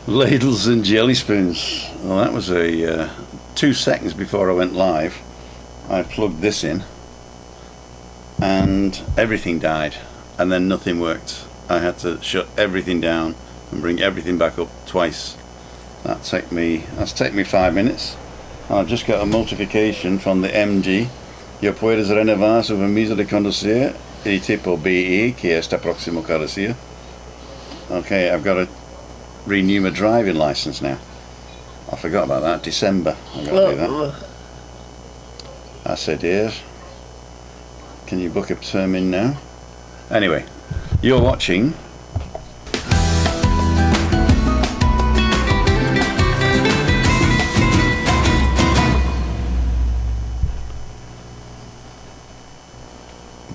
Ladles and jelly spoons. Well, that was a 2 seconds before I went live. I plugged this in and everything died, and then nothing worked. I had to shut everything down and bring everything back up twice. That's taken me 5 minutes. And I've just got a notification from the MG. Yo puedes renovar su permiso de conducir y tipo BE que está próximo caducir. Okay, I've got to renew my driving license now. I forgot about that. December I've got to do that. I said, yes. Can you book a term in now? Anyway, you're watching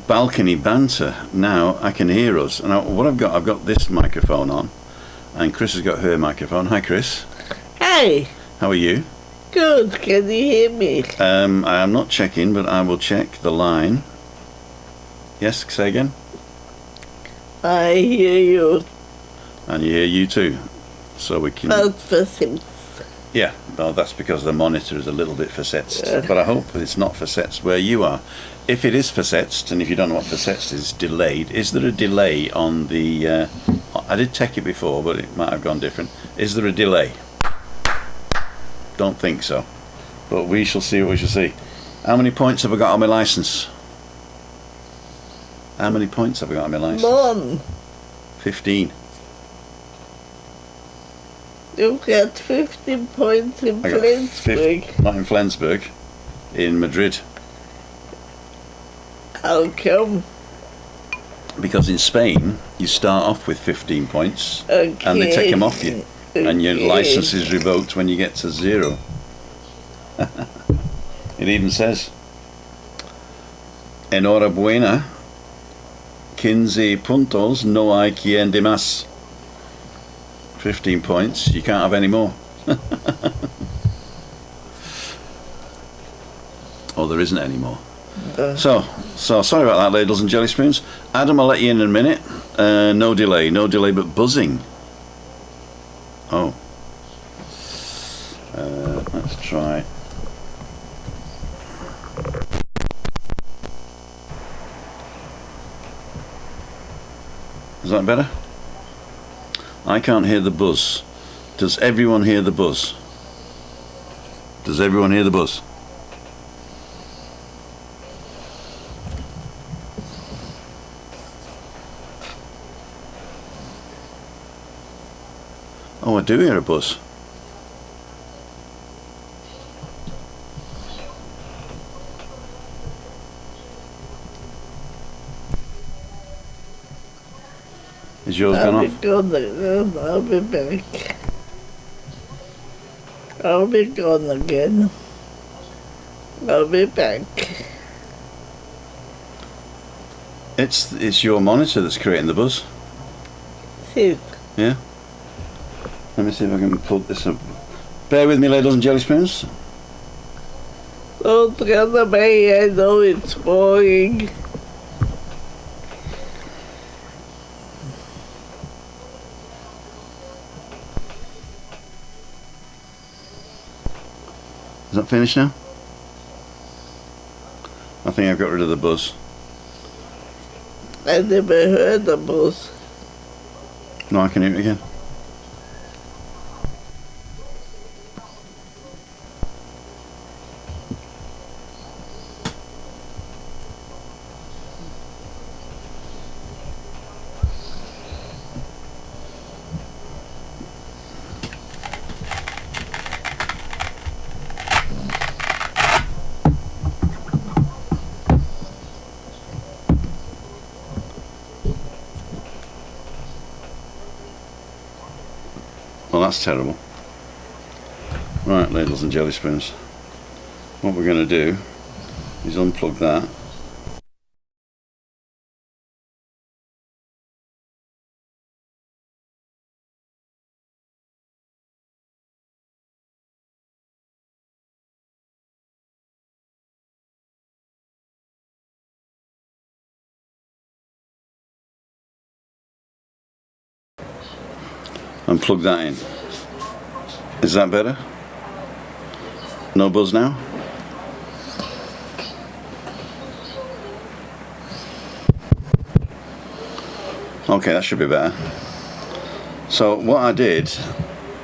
Balcony Banter. Now I can hear us. Now what I've got this microphone on, and Chris has got her microphone. Hi Chris. Hey. How are you? Good. Can you hear me? I am not checking, but I will check the line. Yes, say again. I hear you. And you hear you too. So we can... Not for things. Yeah, well that's because the monitor is a little bit facetted. But I hope it's not facetted where you are. If it is facetted, and if you don't know what facetted is, delayed, is there a delay on the... I did check it before, but it might have gone different. Is there a delay? Don't think so. But we shall see what we shall see. How many points have I got on my licence? How many points have I got on my licence? None. 15. You've got 15 points in Flensburg. Not in Flensburg, in Madrid. How come? Because in Spain, you start off with 15 points, Okay. and they take them off you. Okay. And your licence is revoked when you get to 0. It even says, enhorabuena, 15 puntos, no hay quien de más. 15 points, you can't have any more. Oh, there isn't any more. So sorry about that, ladles and jelly spoons. Adam, I'll let you in a minute. No delay but buzzing. Oh. Let's try. Is that better? I can't hear the buzz. Does everyone hear the buzz? Does everyone hear the buzz? Oh, I do hear a buzz. Is yours gone off? I'll be back. I'll be gone again. I'll be back. It's your monitor that's creating the buzz. See. Yeah. Let me see if I can pull this up. Bear with me, ladles and jelly spoons. Don't run away, I know it's boring. Is that finished now? I think I've got rid of the buzz. I never heard the buzz. No, I can hear it again. Well, that's terrible. Right, ladles and jelly spoons. What we're going to do is unplug that. And plug that in. Is that better? No buzz now? Okay, that should be better. So what I did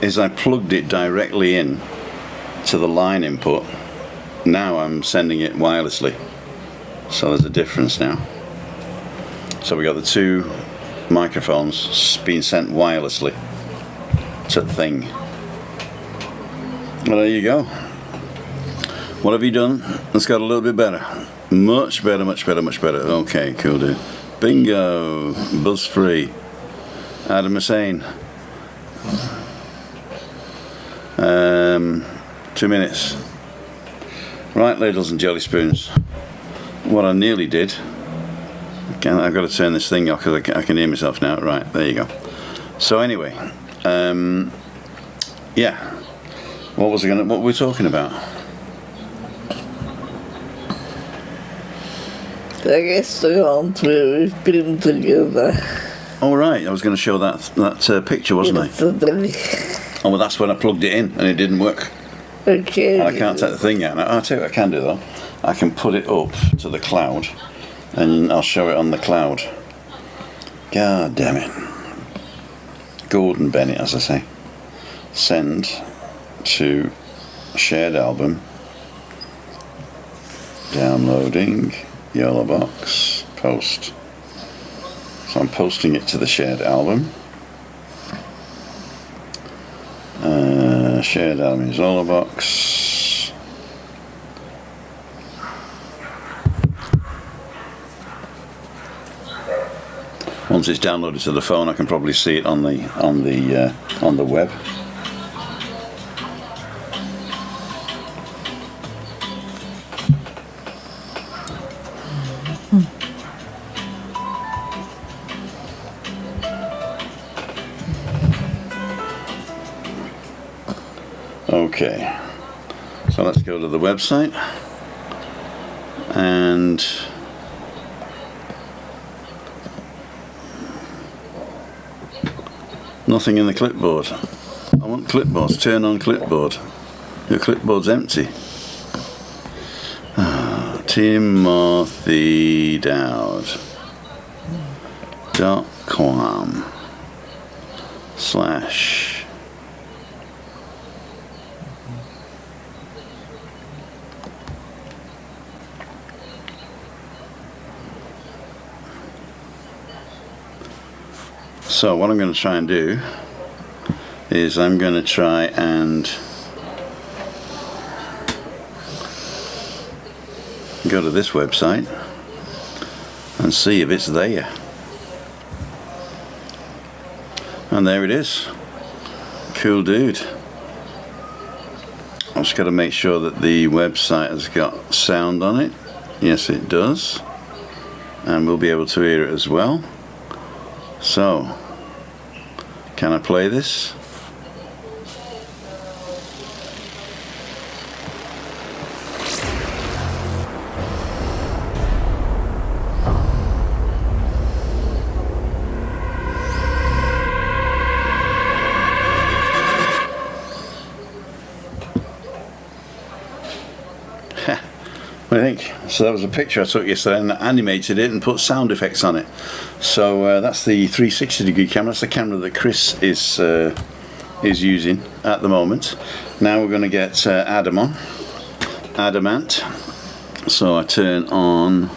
is I plugged it directly in to the line input. Now I'm sending it wirelessly. So there's a difference now. So we got the two microphones being sent wirelessly to the thing. Well, there you go. What have you done? It's got a little bit better. Much better, much better, much better. Okay, cool, dude. Bingo! Buzz free. Adam Hussein. 2 minutes. Right, ladles and jelly spoons. What I nearly did. Again, I've got to turn this thing off because I can hear myself now. Right, there you go. So anyway, yeah. What were we talking about? The restaurant where we've been together. Oh right, I was going to show that picture, wasn't I? Oh well, that's when I plugged it in and it didn't work. Okay. And I can't take the thing out. I'll tell you what I can do though. I can put it up to the cloud, and I'll show it on the cloud. God damn it, Gordon Bennett, as I say. Send to shared album. Downloading. Yellow box, post. So I'm posting it to the shared album. Shared album is yellow box. Once it's downloaded to the phone, I can probably see it on the web. Okay, so let's go to the website and nothing in the clipboard. I want clipboards. Turn on clipboard. Your clipboard's empty. TimothyDowd.com/. So what I'm going to try and do is I'm going to try and go to this website and see if it's there. And there it is. Cool dude. I've just got to make sure that the website has got sound on it. Yes, it does. And we'll be able to hear it as well. So, can I play this? What do you think? So that was a picture I took yesterday and animated it and put sound effects on it. So that's the 360-degree camera. That's the camera that Chris is using at the moment. Now we're going to get Adam on. Adamant. So I turn on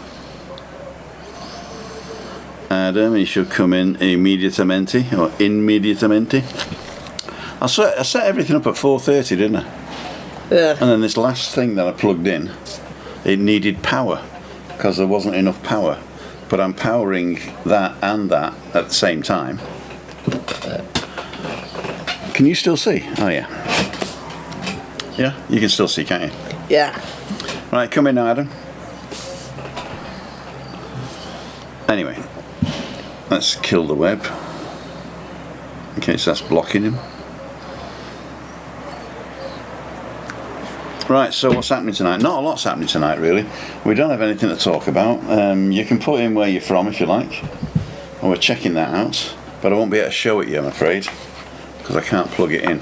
Adam. He should come in immediatamente or inmediatamente. I set everything up at 4:30, didn't I? Yeah. And then this last thing that I plugged in, it needed power because there wasn't enough power, but I'm powering that and that at the same time. Can you still see? Oh yeah, you can still see, can't you? Yeah. Right, come in now, Adam. Anyway, let's kill the web in case that's blocking him. Right, so what's happening tonight? Not a lot's happening tonight, really. We don't have anything to talk about. You can put in where you're from if you like. And we're checking that out. But I won't be able to show it you, I'm afraid, because I can't plug it in.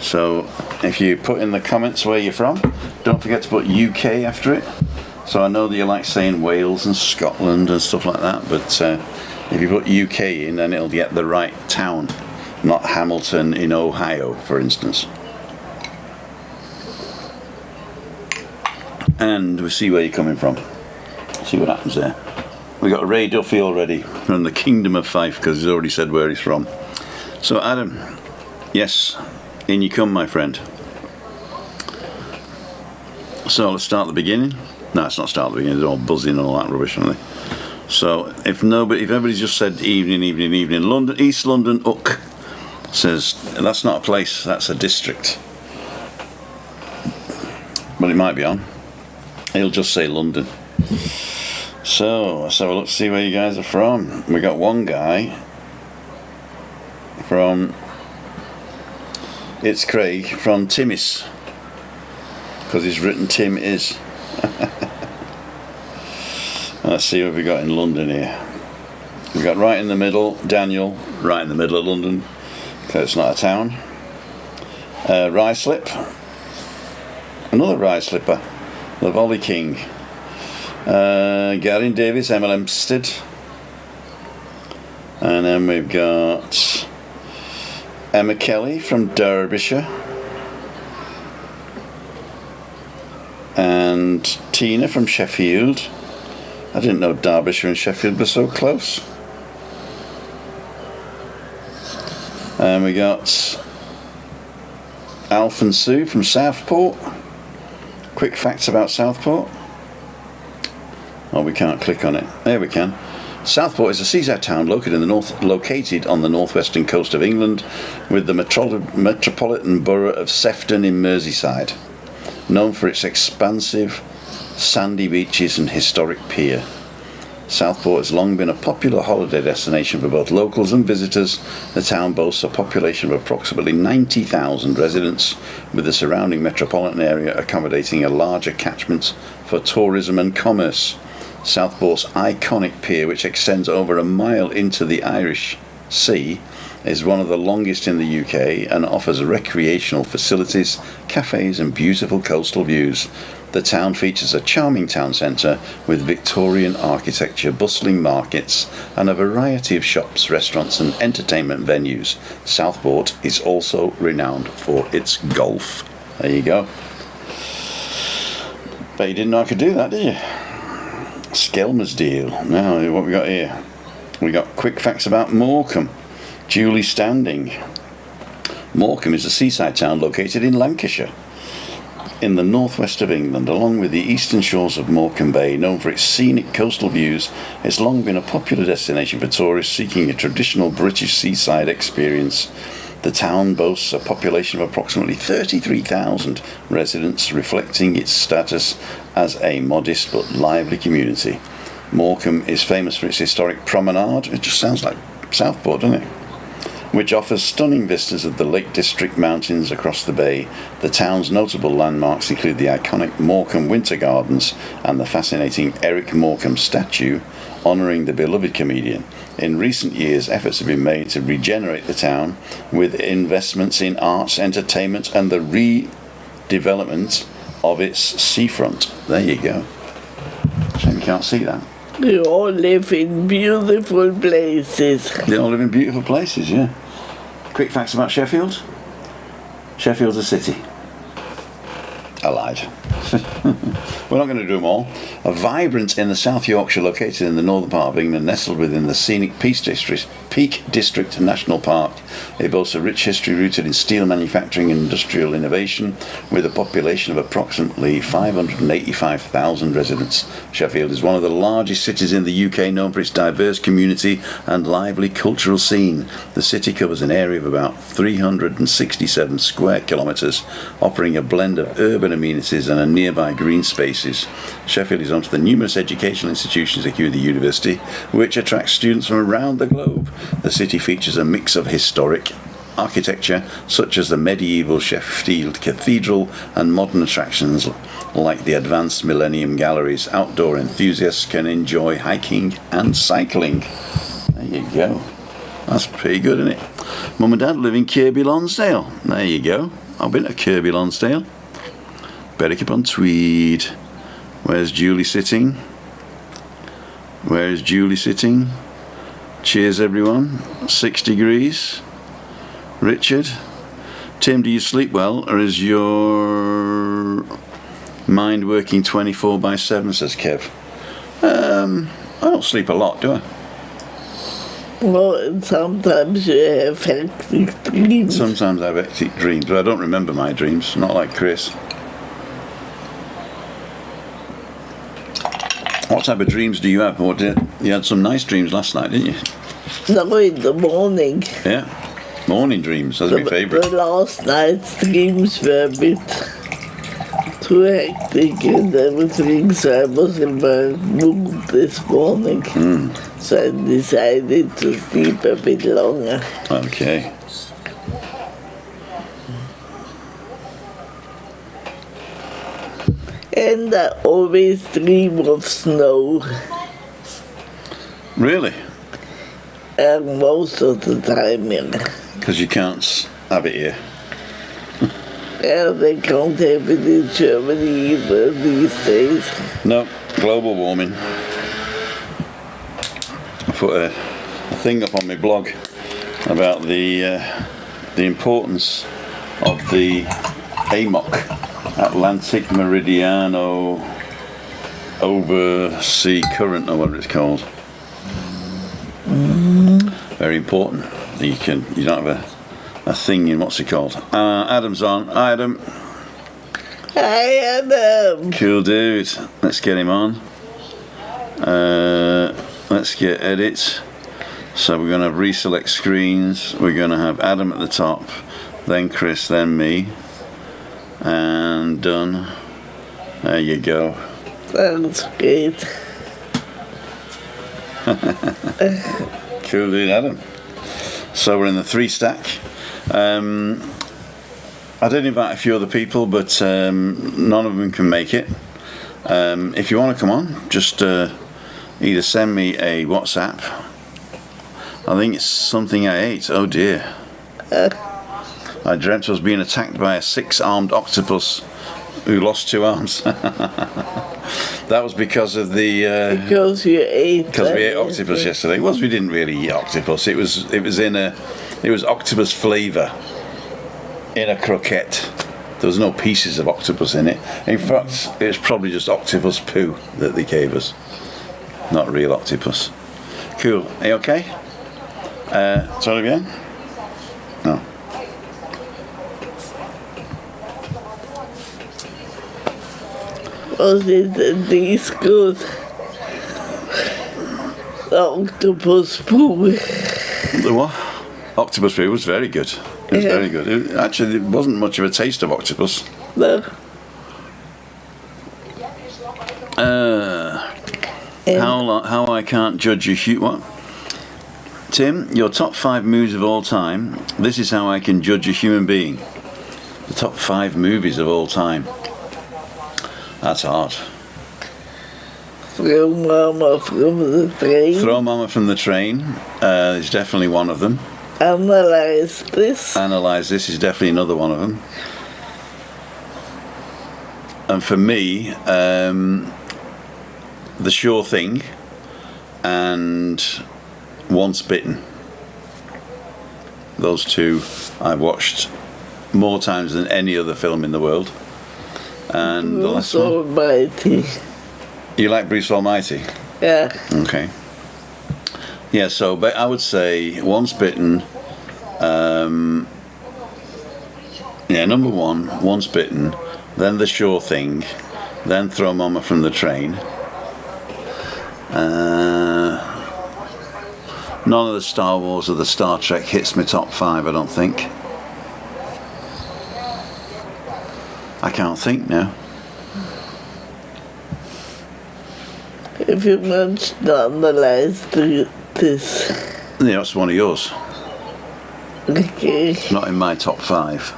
So if you put in the comments where you're from, don't forget to put UK after it. So I know that you like saying Wales and Scotland and stuff like that, but if you put UK in, then it'll get the right town, not Hamilton in Ohio, for instance. And we see where you're coming from. See what happens there. We got Ray Duffy already from the Kingdom of Fife, because he's already said where he's from. So Adam, yes, in you come, my friend. So let's start at the beginning. No, it's not start at the beginning. They're all buzzing and all that rubbish, aren't they? So if everybody's just said evening, London, East London, Uck says that's not a place, that's a district. But it might be on. He'll just say London. So let's have a look, see where you guys are from. We got one guy from, it's Craig from Timis, because he's written Tim is. Let's see what we got in London here. We got right in the middle, Daniel, right in the middle of London, because it's not a town. Ruislip, another Ruislipper, the Volley King. Gary Davis, MLM Stead. And then we've got Emma Kelly from Derbyshire. And Tina from Sheffield. I didn't know Derbyshire and Sheffield were so close. And we got Alf and Sue from Southport. Quick facts about Southport. Oh, we can't click on it. There we can. Southport is a seaside town located on the northwestern coast of England, with the metropolitan borough of Sefton in Merseyside, known for its expansive sandy beaches and historic pier. Southport has long been a popular holiday destination for both locals and visitors. The town boasts a population of approximately 90,000 residents, with the surrounding metropolitan area accommodating a larger catchment for tourism and commerce. Southport's iconic pier, which extends over a mile into the Irish Sea, is one of the longest in the UK and offers recreational facilities, cafes and beautiful coastal views. The town features a charming town centre with Victorian architecture, bustling markets and a variety of shops, restaurants and entertainment venues. Southport is also renowned for its golf. There you go. Bet you didn't know I could do that, did you? Skelmersdale. Now, what we got here? We got quick facts about Morecambe. Julie Standing. Morecambe is a seaside town located in Lancashire, in the northwest of England. Along with the eastern shores of Morecambe Bay, known for its scenic coastal views, it's long been a popular destination for tourists seeking a traditional British seaside experience. The town boasts a population of approximately 33,000 residents, reflecting its status as a modest but lively community. Morecambe is famous for its historic promenade. It just sounds like Southport, doesn't it? Which offers stunning vistas of the Lake District mountains across the bay. The town's notable landmarks include the iconic Morecambe Winter Gardens and the fascinating Eric Morecambe statue honouring the beloved comedian. In recent years, efforts have been made to regenerate the town with investments in arts, entertainment and the redevelopment of its seafront. There you go. Shame you can't see that. They all live in beautiful places. They all live in beautiful places, yeah. Quick facts about Sheffield. Sheffield's a city. I lied. We're not going to do them all. A vibrant in the South Yorkshire, located in the northern part of England, nestled within the scenic Peak District National Park. It boasts a rich history rooted in steel manufacturing and industrial innovation, with a population of approximately 585,000 residents. Sheffield is one of the largest cities in the UK, known for its diverse community and lively cultural scene. The city covers an area of about 367 square kilometres, offering a blend of urban amenities and a nearby green spaces. Sheffield is home to the numerous educational institutions, including the university, which attracts students from around the globe. The city features a mix of historic architecture, such as the medieval Sheffield Cathedral, and modern attractions like the advanced Millennium Galleries. Outdoor enthusiasts can enjoy hiking and cycling. There you go. That's pretty good, isn't it? Mum and Dad live in Kirby Lonsdale. There you go. I've been to Kirby Lonsdale. Berwick upon Tweed. Where's Julie sitting? Where's Julie sitting? Cheers, everyone. 6 degrees. Richard. Tim, do you sleep well, or is your mind working 24/7, says Kev? I don't sleep a lot, do I? Well, sometimes you have hectic dreams. Sometimes I have hectic dreams, but I don't remember my dreams, not like Chris. What type of dreams do you have? You had some nice dreams last night, didn't you? No, in the morning. Yeah, morning dreams, that's my favourite. The last night's dreams were a bit too hectic and everything, so I was in my mood this morning. So I decided to sleep a bit longer. Okay. And I always dream of snow. Really? And most of the time, yeah. Because you can't have it here. Yeah, they can't have it in Germany either these days. No, global warming. I put a thing up on my blog about the importance of the AMOC, Atlantic Meridiano Oversea Current, or whatever it's called. Very important. You don't have a thing in, what's it called? Adam's on. Hi, Adam. Hi, Adam. Cool dude. Let's get him on. Let's get edits. So we're going to have reselect screens. We're going to have Adam at the top, then Chris, then me. And done. There you go. That's great. Cool dude, Adam. So we're in the 3 stack. I did invite a few other people, but none of them can make it. If you want to come on, just either send me a WhatsApp. I think it's something I ate. Oh dear. I dreamt I was being attacked by a 6-armed octopus who lost 2 arms. That was because of the Because you ate. because we ate octopus yesterday. Well, we didn't really eat octopus. It was octopus flavour in a croquette. There was no pieces of octopus in it. In fact, it was probably just octopus poo that they gave us, not real octopus. Cool. Are you okay? Sorry again? No. Was it this good? The octopus poo. The what? Octopus poo was very good. It was very good. Actually, there wasn't much of a taste of octopus. No. How I can't judge a what? Tim, your top 5 movies of all time. This is how I can judge a human being. The top 5 movies of all time. That's hard. Throw Mama from the train. Throw Mama from the Train is definitely one of them. Analyze this. Analyze This is definitely another one of them. And for me, The Sure Thing and Once Bitten. Those 2 I've watched more times than any other film in the world. And the last one. Almighty. You like Bruce Almighty? Yeah. Okay. Yeah, so but I would say Once Bitten. Number 1, Once Bitten. Then The Sure Thing. Then Throw Mama from the Train. None of the Star Wars or the Star Trek hits my top 5, I don't think. I can't think now. If you want to analyze this. Yeah, that's one of yours. Okay. It's not in my top 5.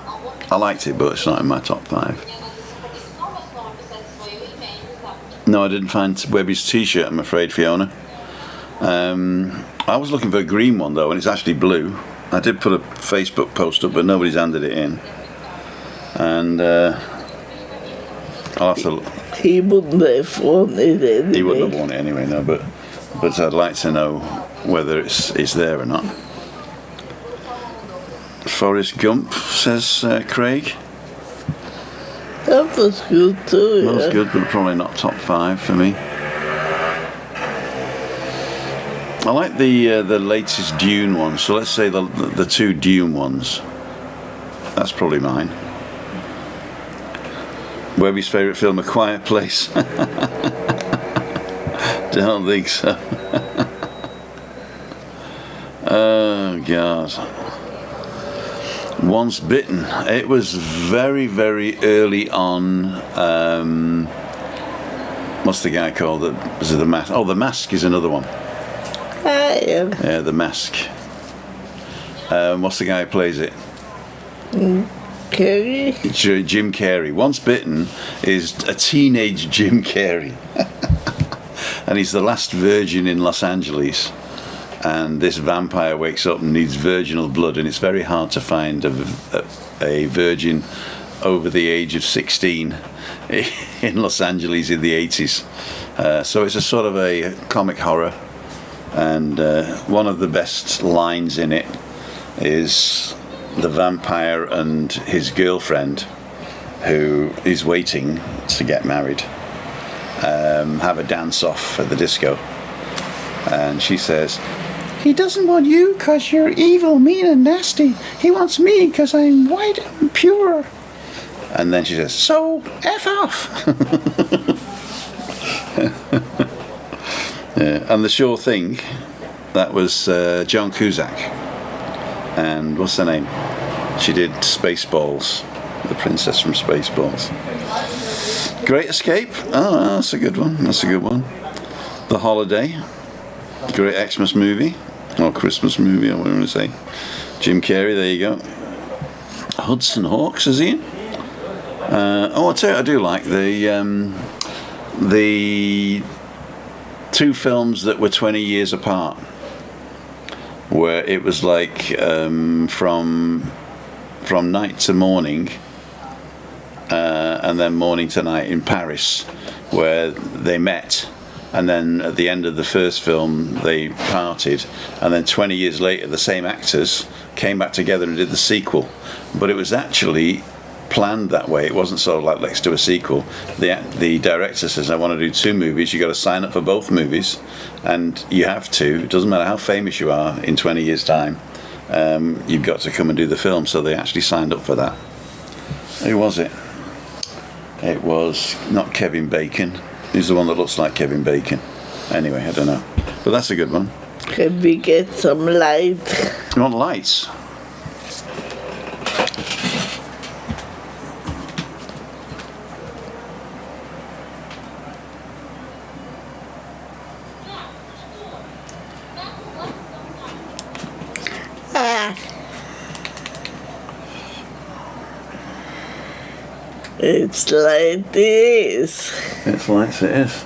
I liked it, but it's not in my top 5. No, I didn't find Webby's t-shirt, I'm afraid, Fiona. I was looking for a green one, though, and it's actually blue. I did put a Facebook post up, but nobody's handed it in. And I'll have to. He wouldn't have won it anyway. He wouldn't have won it anyway, no. But I'd like to know whether it's there or not. Forrest Gump, says Craig. That was good too. That was yeah. good, but probably not top 5 for me. I like the latest Dune one, so let's say the 2 Dune ones. That's probably mine. Webby's favourite film, A Quiet Place. Don't think so. Oh God. Once Bitten. It was very, very early on. What's the guy called? Was it The Mask? Oh, The Mask is another one. Yeah, The Mask. What's the guy who plays it? Carrie? Jim Carrey. Once Bitten is a teenage Jim Carrey. And he's the last virgin in Los Angeles. And this vampire wakes up and needs virginal blood, and it's very hard to find a virgin over the age of 16 in Los Angeles in the 80s. So it's a sort of a comic horror, and one of the best lines in it is the vampire and his girlfriend, who is waiting to get married, have a dance off at the disco, and she says, "He doesn't want you because you're evil, mean and nasty. He wants me because I'm white and pure." And then she says, "So, F off." Yeah, and The Sure Thing, that was John Cusack. And what's her name? She did Spaceballs, the princess from Spaceballs. Great Escape. Oh, that's a good one. That's a good one. The Holiday. Great Xmas movie. Or Christmas movie, or whatever you want to say. Jim Carrey, there you go. Hudson Hawks, is he in? I'll tell you, I do like the 2 films that were 20 years apart, where it was like from night to morning, and then morning to night in Paris, where they met. And then at the end of the first film, they parted. And then 20 years later, the same actors came back together and did the sequel. But it was actually planned that way. It wasn't sort of like, let's do a sequel. The director says, I want to do 2 movies. You've got to sign up for both movies. And you have to. It doesn't matter how famous you are in 20 years' time. You've got to come and do the film. So they actually signed up for that. Who was it? It was not Kevin Bacon. He's the one that looks like Kevin Bacon. Anyway, I don't know. But that's a good one. Can we get some light? You want lights? It's like this. It's lights, it is.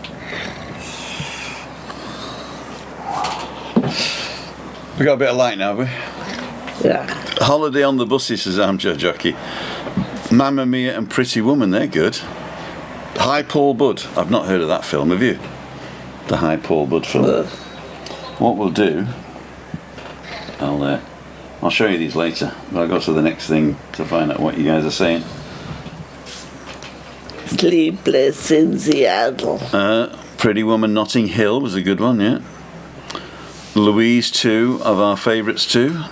We got a bit of light now, have we? Yeah. Holiday on the Buses, says Armchair Jockey. Mamma Mia and Pretty Woman, they're good. High Paul Budd. I've not heard of that film, have you? The High Paul Budd film. What we'll do, I'll show you these later, but I'll go to the next thing to find out what you guys are saying. Sleepless in Seattle. Pretty Woman Notting Hill was a good one, yeah. Louise, 2 of our favourites too.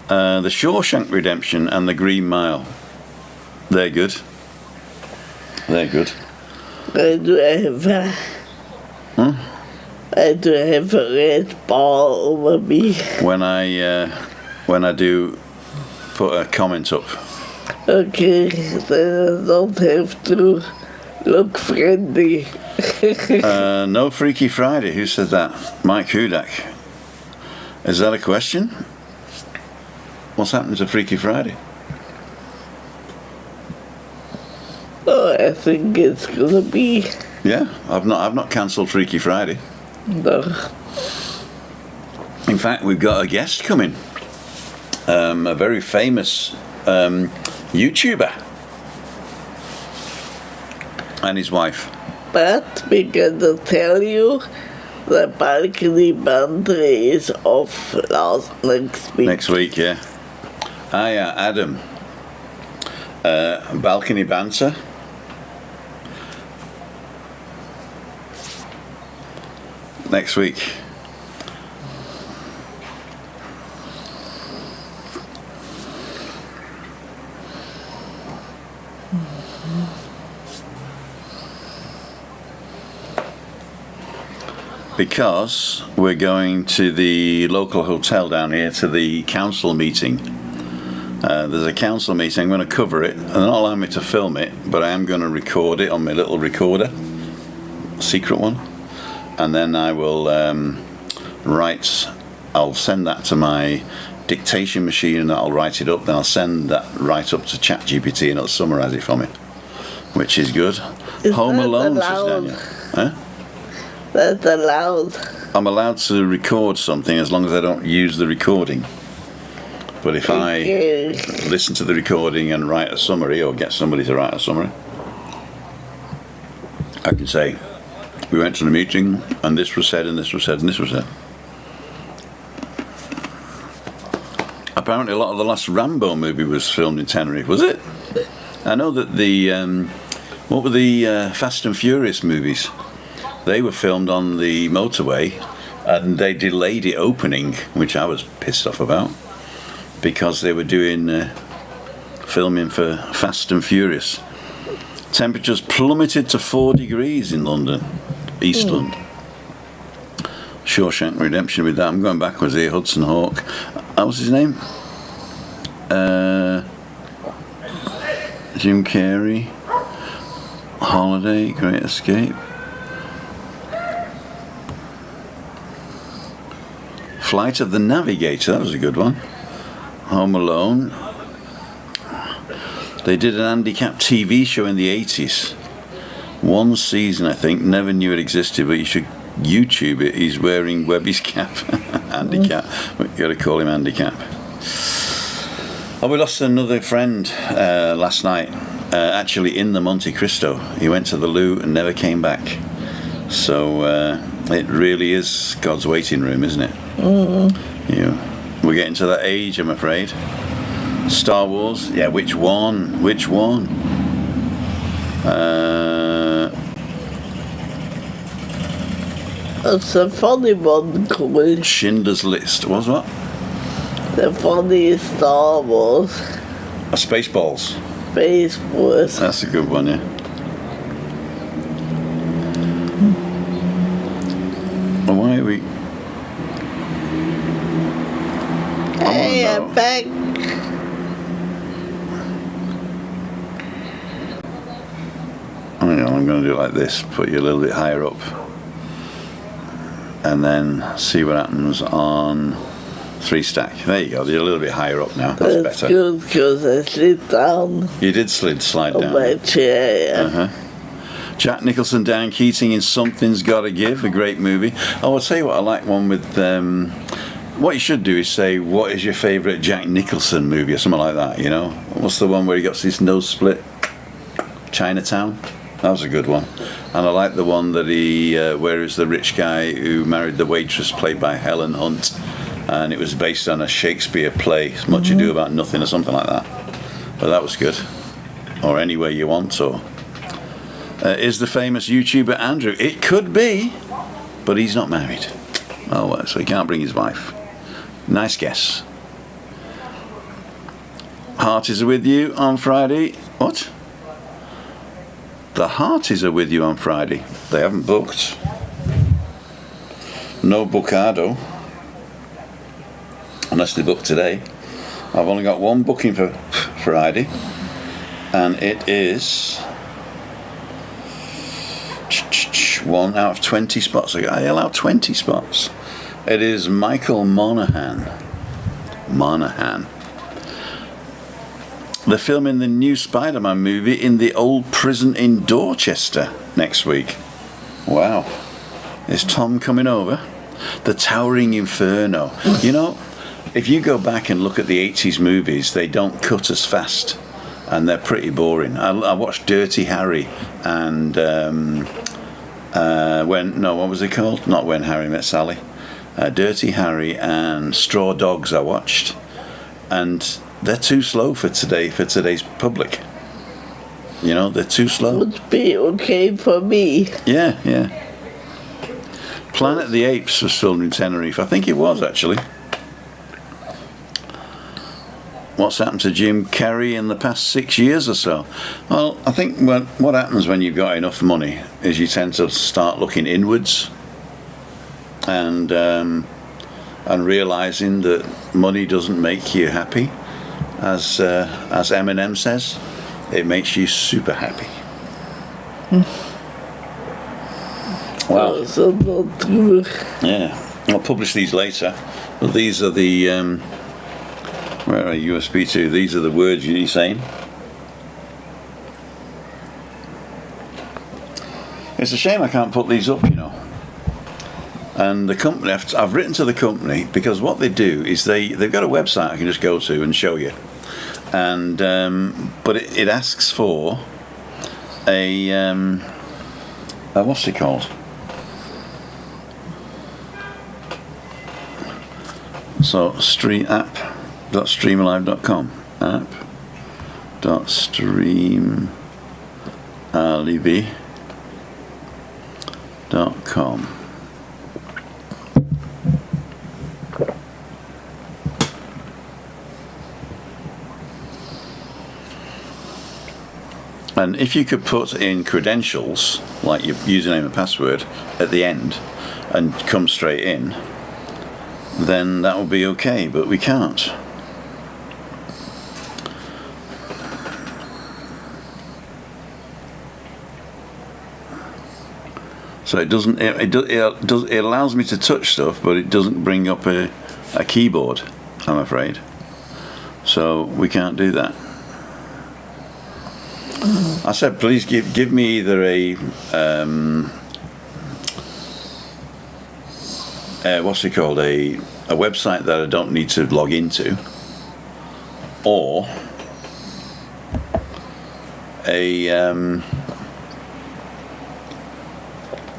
The Shawshank Redemption and The Green Mile. They're good. They're good. I do have a red ball over me. When I do put a comment up. Okay, then I don't have to look friendly. No Freaky Friday. Who said that? Mike Hudak. Is that a question? What's happened to Freaky Friday? Oh, I think it's gonna be. Yeah, I've not cancelled Freaky Friday. No. In fact, we've got a guest coming. A very famous YouTuber. And his wife. But we're going to tell you the balcony banter is off next week. Next week, yeah. Hiya, Adam. Balcony banter. Next week. Because we're going to the local hotel down here to the council meeting. There's a council meeting. I'm going to cover it. They're not allowing me to film it, but I am going to record it on my little recorder, secret one, and then I will I'll send that to my dictation machine, and I'll write it up. Then I'll send that right up to ChatGPT, and it'll summarise it for me, which is good. Is Home that Alone, says allowed? Daniel. Huh? That's allowed. I'm allowed to record something as long as I don't use the recording. But if I listen to the recording and write a summary, or get somebody to write a summary, I can say, we went to the meeting and this was said and this was said and this was said. Apparently a lot of the last Rambo movie was filmed in Tenerife, was it? I know that the what were the Fast and Furious movies? They were filmed on the motorway, and they delayed it opening, which I was pissed off about, because they were doing filming for Fast and Furious. Temperatures plummeted to 4 degrees in London, East London. Shawshank Redemption with that. I'm going backwards here. Hudson Hawk. What was his name? Jim Carrey. Holiday, Great Escape. Flight of the Navigator, that was a good one. Home Alone. They did an handicap TV show in the 80s. One season, I think. Never knew it existed, but you should YouTube it. He's wearing Webby's cap. Handicap. We've got to call him Handicap. Oh, we lost another friend last night. Actually in the Monte Cristo. He went to the loo and never came back. So it really is God's waiting room, isn't it? We're getting to that age, I'm afraid. Star Wars, yeah, which one? It's a funny one called Schindler's List. What was what? the funniest Star Wars. Spaceballs. Space Wars. That's a good one, yeah. Why are we... Hey, I'm back. Hang on, I'm going to do it like this. Put you a little bit higher up. And then see what happens on 3 stack. There you go. You're a little bit higher up now. That's That's better. good because I slid down You did slide on down. my chair. Uh-huh. Jack Nicholson, Dan Keating in Something's Gotta Give, a great movie. Oh, I'll tell you what, I like one with... what you should do is say, what is your favourite Jack Nicholson movie, or something like that, you know? What's the one where he got his nose split? Chinatown? That was a good one. And I like the one that where is the rich guy who married the waitress, played by Helen Hunt, and it was based on a Shakespeare play, Much Ado About Nothing or something like that. But that was good. Or Anywhere You Want, or... is the famous YouTuber Andrew? It could be, but he's not married. Oh, well, so he can't bring his wife. Nice guess. Hearties are with you on Friday. What? The Hearties are with you on Friday. They haven't booked. No bookado. Unless they book today. I've only got one booking for Friday. And it is 1 out of 20 spots. I allow 20 spots. It is Michael Monaghan. They're filming the new Spider-Man movie in the old prison in Dorchester next week. Wow. Is Tom coming over? The Towering Inferno. You know, if you go back and look at the 80s movies, they don't cut as fast, and they're pretty boring. I watched Dirty Harry and what was it called? Not When Harry Met Sally. Dirty Harry and Straw Dogs I watched, and they're too slow for today's public. You know, they're too slow. Would be okay for me. Yeah. Planet of the Apes was filmed in Tenerife. I think it was, actually. What's happened to Jim Carrey in the past 6 years or so? Well, I think what happens when you've got enough money is you tend to start looking inwards and realising that money doesn't make you happy. As Eminem says, it makes you super happy. Wow. So not true. Yeah, I'll publish these later. But these are the where are USB to? These are the words you're saying. It's a shame I can't put these up, you know. And the company, I've written to the company, because what they do is they've got a website I can just go to and show you. And but it asks for a what's it called? So app.streamalive.com, app.streamalive.com. And if you could put in credentials, like your username and password, at the end, and come straight in, then that would be okay, but we can't. So it doesn't. It allows me to touch stuff, but it doesn't bring up a keyboard, I'm afraid. So we can't do that. I said, please give me either a what's it called, a website that I don't need to log into, or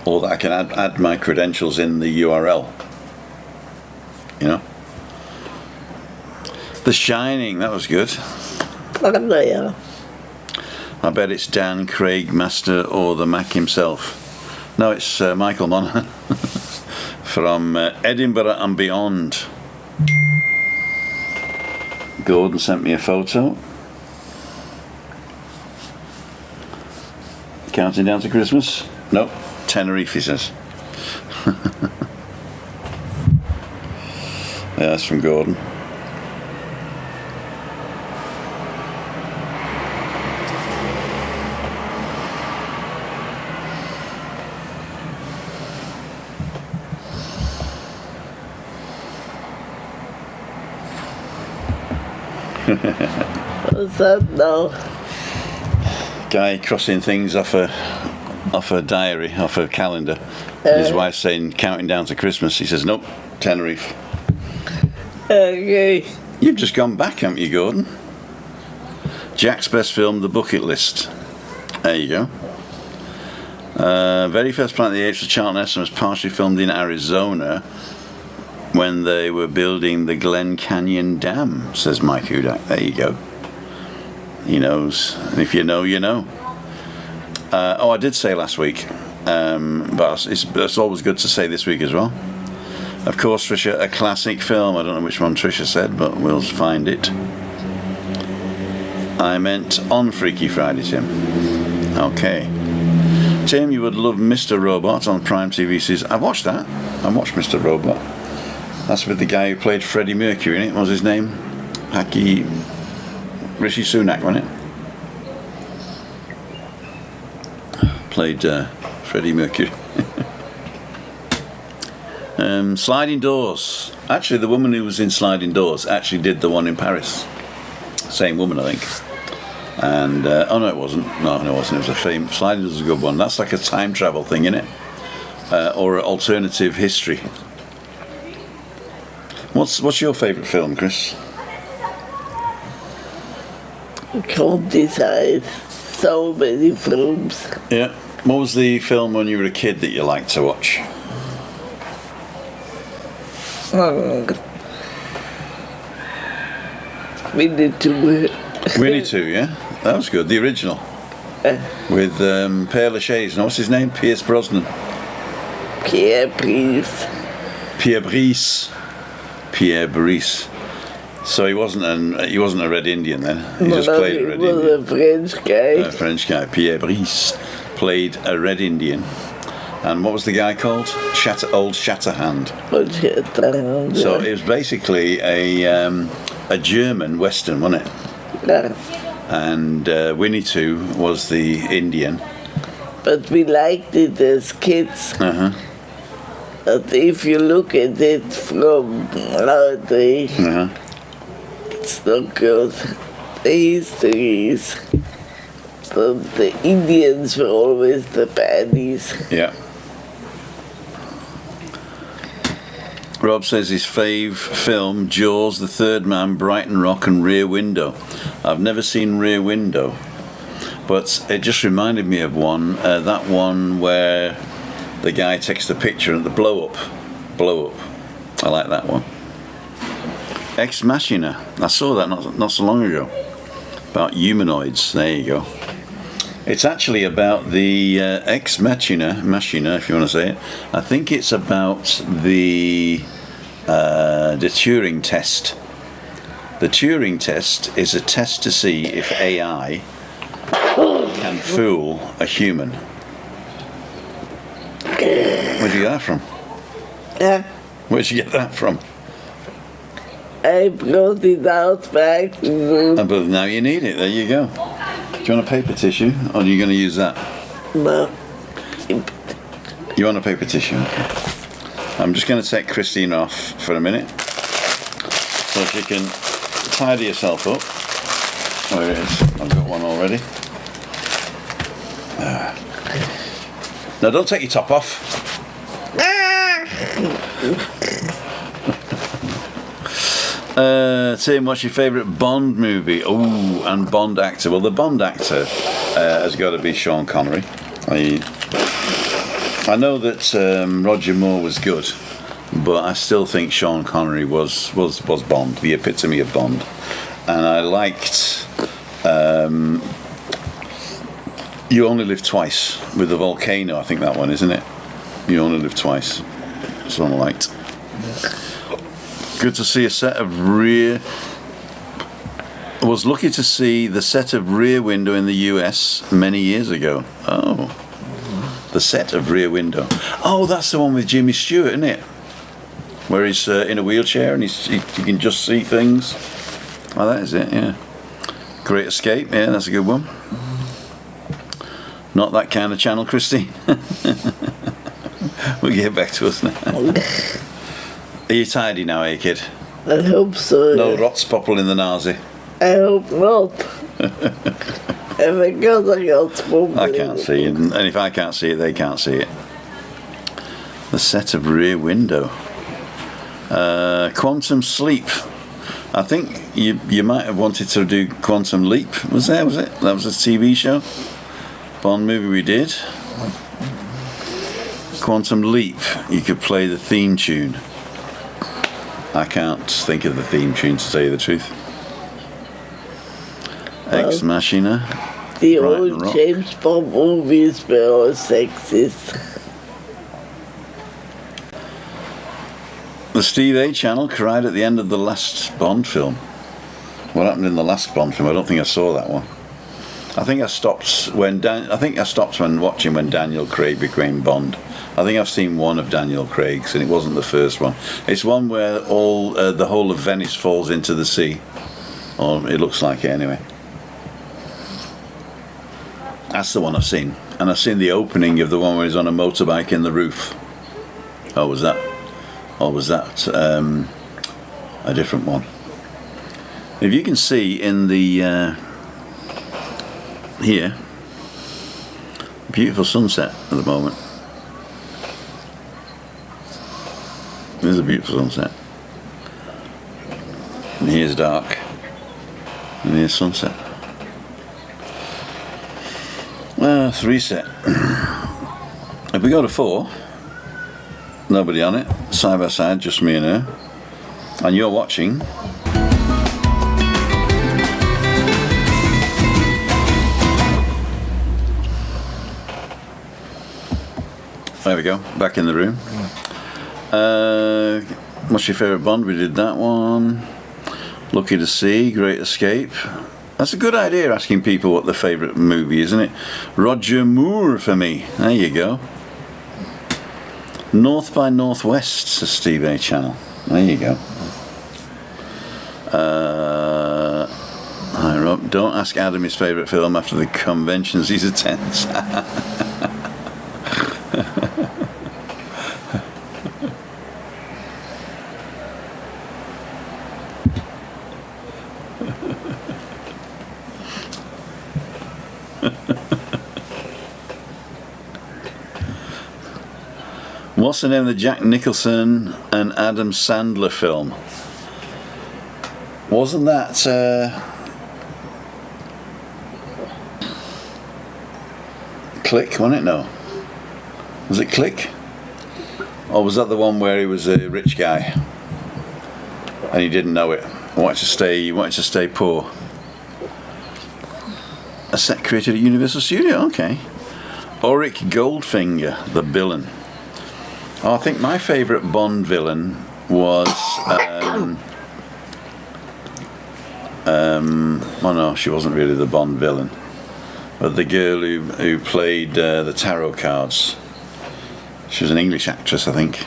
or that I can add my credentials in the URL. You know, The Shining, that was good. Yeah. I bet it's Dan Craig Master or the Mac himself. No, it's Michael Monaghan from Edinburgh and beyond. Gordon sent me a photo. Counting down to Christmas? Nope, Tenerife, he says. Yeah, that's from Gordon. What's that now? Guy crossing things off a diary, off a calendar. His wife's saying, counting down to Christmas. He says, nope, Tenerife. Okay. You've just gone back, haven't you, Gordon? Jack's best film, The Bucket List. There you go. Very first Planet of the Apes with Charlton Heston was partially filmed in Arizona when they were building the Glen Canyon Dam, says Mike Hudak. There you go. He knows. And if you know, you know. I did say last week, but it's always good to say this week as well. Of course, Trisha, a classic film. I don't know which one Trisha said, but we'll find it. I meant on Freaky Friday, Tim. Okay. Tim, you would love Mr. Robot on Prime TV series. I've watched that. I watched Mr. Robot. That's with the guy who played Freddie Mercury in it. What was his name? Rishi Sunak, wasn't it? Played Freddie Mercury. Sliding Doors. Actually, the woman who was in Sliding Doors actually did the one in Paris. Same woman, I think. And oh no, it wasn't. No, it wasn't. It was a famous. Sliding Doors is a good one. That's like a time travel thing, isn't it? Or alternative history. What's your favourite film, Chris? I can't decide. So many films. Yeah. What was the film when you were a kid that you liked to watch? Winnie Two. Winnie 2, yeah? That was good. The original. With Père Lachaise. And what's his name? Pierce Brosnan. Pierre Brice. Pierre Brice. Pierre Brice. So he wasn't a Red Indian then. He just played a Red Indian. He was a French guy. A French guy. Pierre Brice played a Red Indian. And what was the guy called? Old Shatterhand. So it was basically a German Western, wasn't it? Yeah. And Winnie 2 was the Indian. But we liked it as kids. Uh-huh. But if you look at it from nowadays, Uh-huh. it's not good. The history is that the Indians were always the baddies. Yeah. Rob says his fave film, Jaws, The Third Man, Brighton Rock and Rear Window. I've never seen Rear Window, but it just reminded me of one, that one where the guy takes the picture and the blow up. I like that one. Ex Machina, I saw that not so long ago, about humanoids. There you go. It's actually about the Ex Machina, if you want to say it. I think it's about the Turing test. The Turing test is a test to see if AI can fool a human. Where'd you get that from? Where'd you get that from? I brought it out back. But now you need it. There you go. Do you want a paper tissue, or are you going to use that? No. You want a paper tissue? Okay. I'm just going to take Christine off for a minute, so she can tidy herself up. There it is. I've got one already. Now, don't take your top off. Tim, what's your favourite Bond movie? Oh, and Bond actor. Well, the Bond actor has got to be Sean Connery. I know that Roger Moore was good, but I still think Sean Connery was Bond, the epitome of Bond. And I liked You Only Live Twice with the volcano. I think that one, isn't it? You Only Live Twice. That's one I liked. Good to see a set of rear. I was lucky to see the set of Rear Window in the US many years ago. Oh, the set of Rear Window. Oh, that's the one with Jimmy Stewart, isn't it? Where he's in a wheelchair and he can just see things. Oh, that is it. Yeah. Great Escape. Yeah, that's a good one. Not that kind of channel, Christine. We'll get back to us now. Are you tidy now, eh, kid? I hope so. No rots popple in the nazi. I hope not. If I got popple. I can't see it, and if I can't see it, they can't see it. The set of Rear Window. Quantum Sleep. I think you might have wanted to do Quantum Leap. Was it? That was a TV show. Bond movie we did. Quantum Leap. You could play the theme tune. I can't think of the theme tune, to tell you the truth. Ex Machina. The old James Bond movies were all sexist. The Steve A channel cried at the end of the last Bond film. What happened in the last Bond film? I don't think I saw that one. I think I stopped when watching when Daniel Craig became Bond. I think I've seen one of Daniel Craig's, and it wasn't the first one. It's one where the whole of Venice falls into the sea, or it looks like it anyway. That's the one I've seen, and I've seen the opening of the one where he's on a motorbike in the roof. Oh, was that a different one? If you can see in the here, beautiful sunset at the moment. There's a beautiful sunset. And here's dark. And here's sunset. 3 set. If we go to 4, nobody on it, side by side, just me and her, and you're watching. There we go, back in the room. What's your favourite Bond? We did that one. Lucky to See, Great Escape. That's a good idea, asking people what their favourite movie is, isn't it? Roger Moore for me. There you go. North by Northwest, says Steve A. Channel. There you go. Hi Rob. Don't ask Adam his favourite film after the conventions he attends. What's the name of the Jack Nicholson and Adam Sandler film? Wasn't that Click, wasn't it? No. Was it Click? Or was that the one where he was a rich guy and he didn't know it? He wanted to stay poor. A set created at Universal Studio, okay. Ulrich Goldfinger, the villain. Oh, I think my favourite Bond villain was oh no, she wasn't really the Bond villain, but the girl who played the tarot cards. She was an English actress, I think.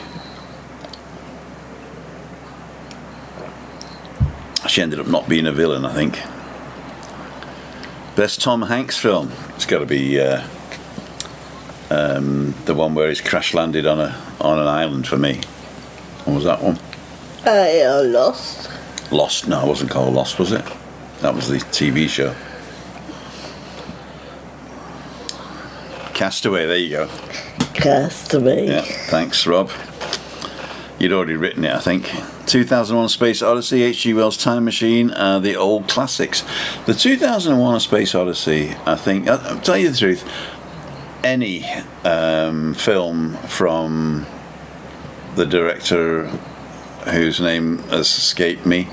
She ended up not being a villain, I think. Best Tom Hanks film? It's got to be the one where he's crash landed on an island for me. What was that one? Lost. Lost? No, it wasn't called Lost, was it? That was the TV show. Castaway, there you go. Castaway. Yeah, thanks, Rob. You'd already written it, I think. 2001: A Space Odyssey, H.G. Wells' Time Machine, the old classics. The 2001: A Space Odyssey, I think, I'll tell you the truth, any film from the director whose name has escaped me.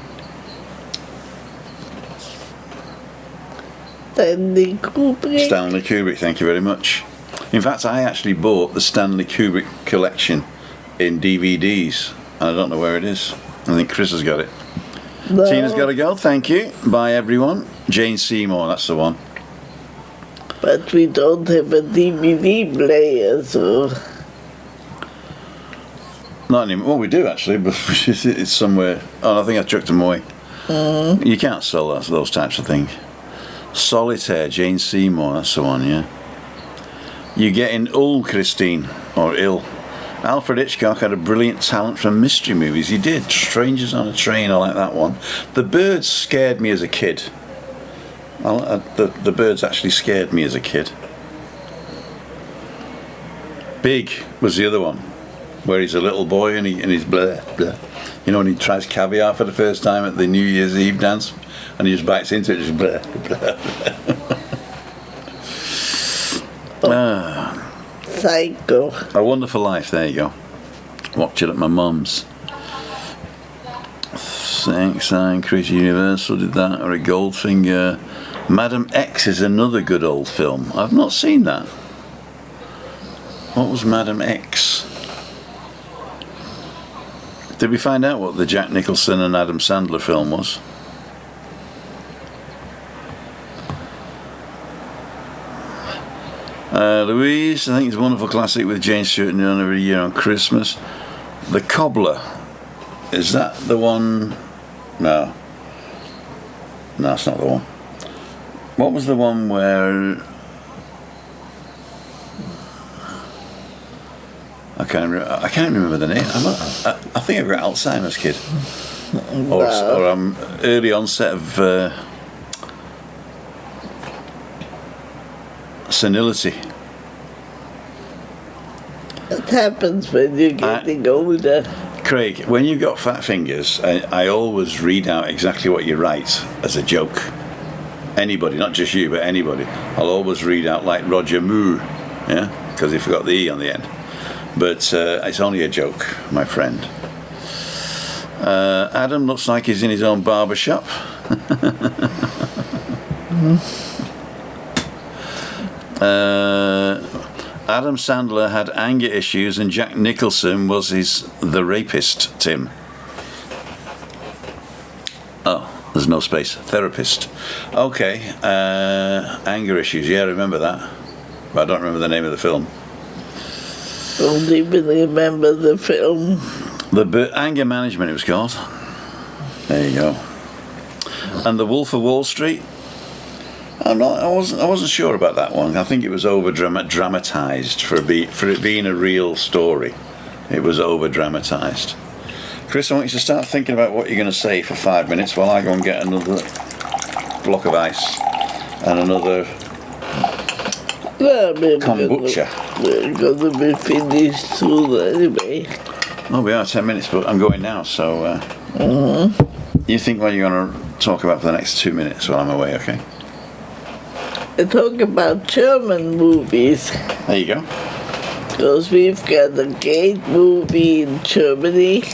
Stanley Kubrick. Stanley Kubrick, thank you very much. In fact, I actually bought the Stanley Kubrick collection in DVDs, and I don't know where it is. I think Chris has got it. No. Tina's got to go, thank you. Bye everyone. Jane Seymour, that's the one. But we don't have a DVD player, so... Not anymore. Well, we do actually, but it's somewhere. Oh, I think I chucked them away. You can't sell those types of things. Solitaire, Jane Seymour, that's the one, yeah. You're getting old, Christine, or ill. Alfred Hitchcock had a brilliant talent for mystery movies. He did. Strangers on a Train, I like that one. The Birds scared me as a kid. The Birds actually scared me as a kid. Big was the other one, where he's a little boy and he's blah, blah. You know, when he tries caviar for the first time at the New Year's Eve dance, and he just bites into it, just blah, blah, blah. Psycho. A Wonderful Life, there you go. Watch it at my mum's. Thanks, Creature Universal did that, or a Goldfinger. Madam X is another good old film. I've not seen that. What was Madam X? Did we find out what the Jack Nicholson and Adam Sandler film was? Louise, I think it's a wonderful classic with Jane Stewart and on every year on Christmas. The Cobbler. Is that the one? No. No, it's not the one. What was the one where... I can't remember the name. I think I've got Alzheimer's, kid. Or early onset of senility. It happens when you're getting older. Craig, when you've got fat fingers, I always read out exactly what you write as a joke. Anybody, not just you, but anybody. I'll always read out like Roger Moore, yeah, because he forgot the E on the end. But it's only a joke, my friend. Adam looks like he's in his own barber shop. Adam Sandler had anger issues and Jack Nicholson was the rapist, Tim. Oh, there's no space. Therapist. Okay. Anger issues. Yeah, I remember that. But I don't remember the name of the film. Don't even remember the film. Anger Management it was called. There you go. And The Wolf of Wall Street. I wasn't sure about that one. I think it was over dramatized for it being a real story. It was over dramatized. Chris, I want you to start thinking about what you're going to say for 5 minutes while I go and get another block of ice and another kombucha. We're going to be finished soon anyway. Oh, we are 10 minutes, but I'm going now. So you think what you're going to talk about for the next 2 minutes while I'm away, okay? I talk about German movies. There you go. Because we've got a great movie in Germany.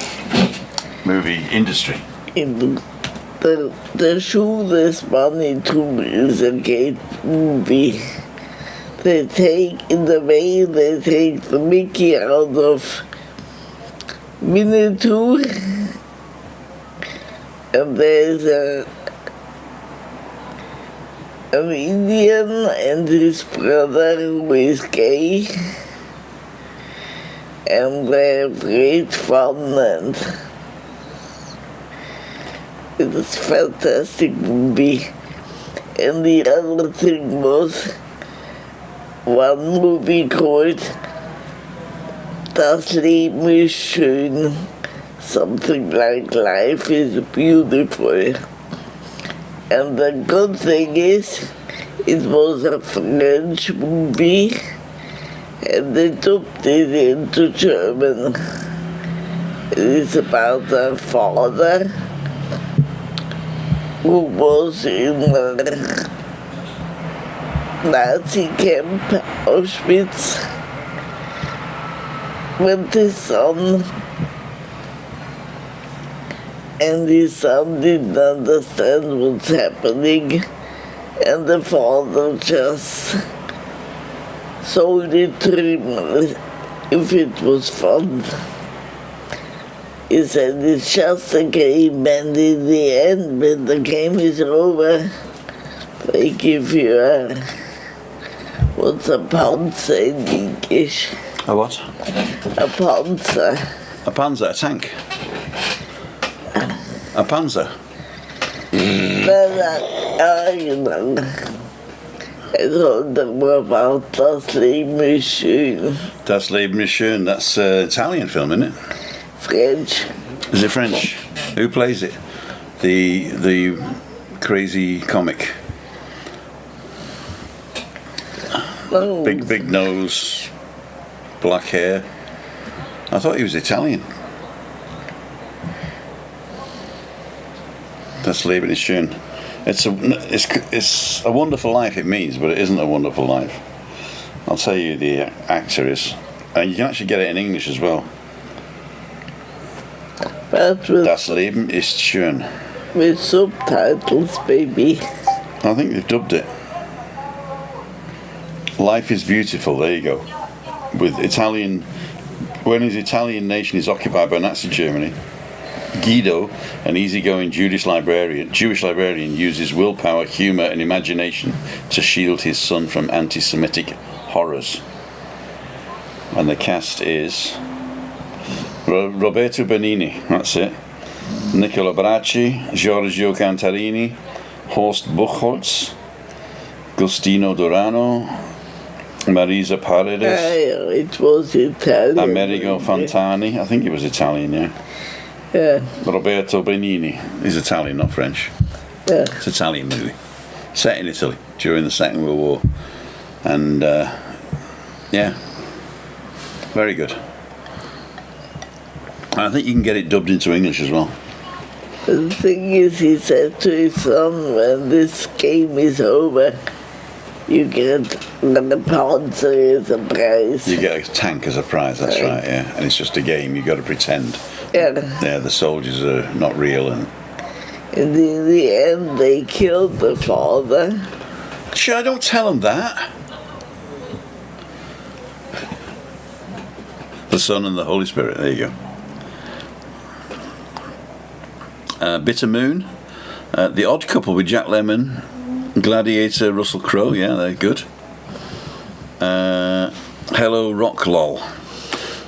Movie industry. The Shoeless Bunny 2 is a great movie. They take the Mickey out of Winnie 2. And there's an Indian and his brother who is gay, and they have great fun, and it's a fantastic movie. And the other thing was one movie called Das Leben ist schön, something like Life is Beautiful. And the good thing is, it was a French movie, and they dubbed it into German. It is about a father who was in a Nazi camp, Auschwitz, with his son. And his son didn't understand what's happening, and the father just sold it to him if it was fun. He said it's just a game, and in the end, when the game is over, they give you what's a panzer in English? A what? A panzer. A panzer, a tank. A panzer. I told them about Das Leben ist schön. Das Leben ist schön. That's an Italian film, isn't it? French. Is it French? Who plays it? The crazy comic. Oh. Big nose, black hair. I thought he was Italian. Das Leben ist schön. It's a wonderful life it means, but it isn't a wonderful life. I'll tell you the actor is. And you can actually get it in English as well. Das Leben ist schön. With subtitles, baby. I think they've dubbed it. Life is beautiful, there you go. With Italian, when his Italian nation is occupied by Nazi Germany, Guido, an easygoing Jewish librarian, uses willpower, humour and imagination to shield his son from anti-Semitic horrors. And the cast is Roberto Benigni, that's it, Nicola Bracci, Giorgio Cantarini, Horst Buchholz, Gustino Durano, Marisa Paredes, it was Italian. Amerigo Fantani, I think he was Italian, yeah. Yeah. Roberto Benigni. He's Italian, not French. Yeah. It's an Italian movie. Set in Italy during the Second World War. And, yeah. Very good. I think you can get it dubbed into English as well. The thing is, he said to his son, when this game is over, you get the Banter as a prize. You get a tank as a prize, that's right, yeah. And it's just a game, you've got to pretend. Yeah. Yeah, the soldiers are not real. And in the end, they killed the father. Sure, don't tell them that. The Son and the Holy Spirit, there you go. Bitter Moon. The Odd Couple with Jack Lemmon. Gladiator, Russell Crowe, yeah, they're good. Hello Rock Lol.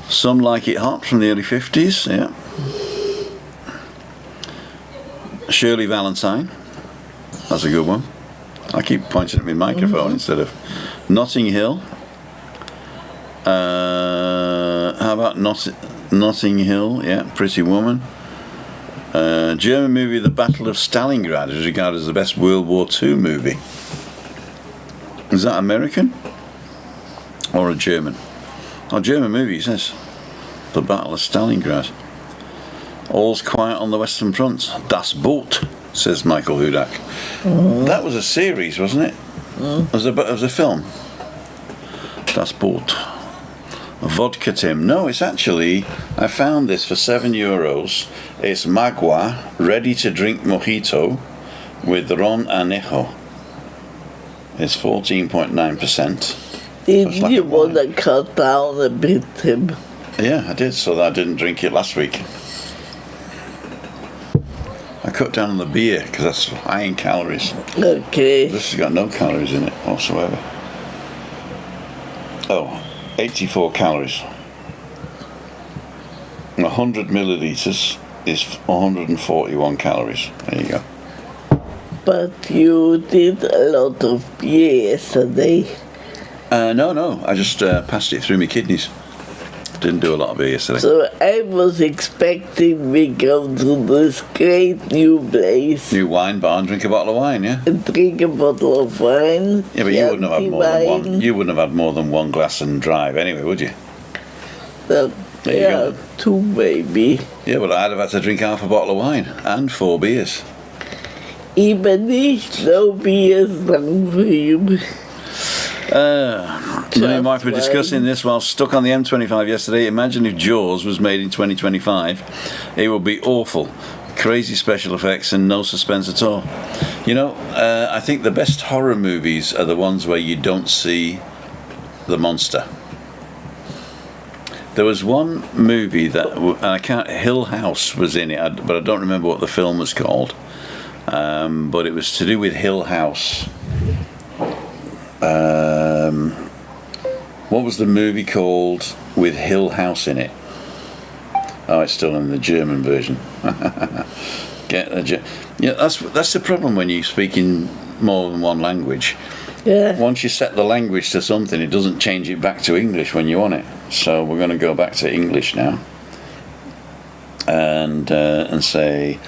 Some Like It Hot from the early 50s, yeah. Shirley Valentine. That's a good one. I keep pointing at my microphone instead of Notting Hill. How about Notting Hill? Yeah, Pretty Woman. German movie The Battle of Stalingrad is regarded as the best World War II movie. Is that American? Or a German? Oh, German movie, it says. The Battle of Stalingrad. All's Quiet on the Western Front. Das Boot, says Michael Hudak. That was a series, wasn't it? It was a film. Das Boot. Vodka Tim. No, it's actually, I found this for €7. It's Magua ready to drink mojito with ron anejo. It's 14.9%. Did you want to cut down a bit, Tim? Yeah, I did, so that I didn't drink it last week. I cut down on the beer because that's high in calories. Okay. This has got no calories in it whatsoever. Oh, 84 calories. 100 millilitres is 141 calories. There you go. But you did a lot of beer yesterday. No. I just passed it through my kidneys. Didn't do a lot of it yesterday. So I was expecting we go to this great new place. New wine bar and drink a bottle of wine, yeah? And drink a bottle of wine. Yeah, but you wouldn't have had more than one. You wouldn't have had more than one glass and drive anyway, would you? So, yeah, 2 maybe. Yeah, but I'd have had to drink half a bottle of wine and 4 beers. Even if no beer is done for you. Me and my wife were discussing this while stuck on the M25 yesterday. Imagine if Jaws was made in 2025. It would be awful. Crazy special effects and no suspense at all. You know, I think the best horror movies are the ones where you don't see the monster. There was one movie that Hill House was in it, but I don't remember what the film was called. But it was to do with Hill House. What was the movie called with Hill House in it? Oh, it's still in the German version. Yeah, that's the problem when you speak in more than one language. Yeah. Once you set the language to something, it doesn't change it back to English when you want it. So we're going to go back to English now, and say,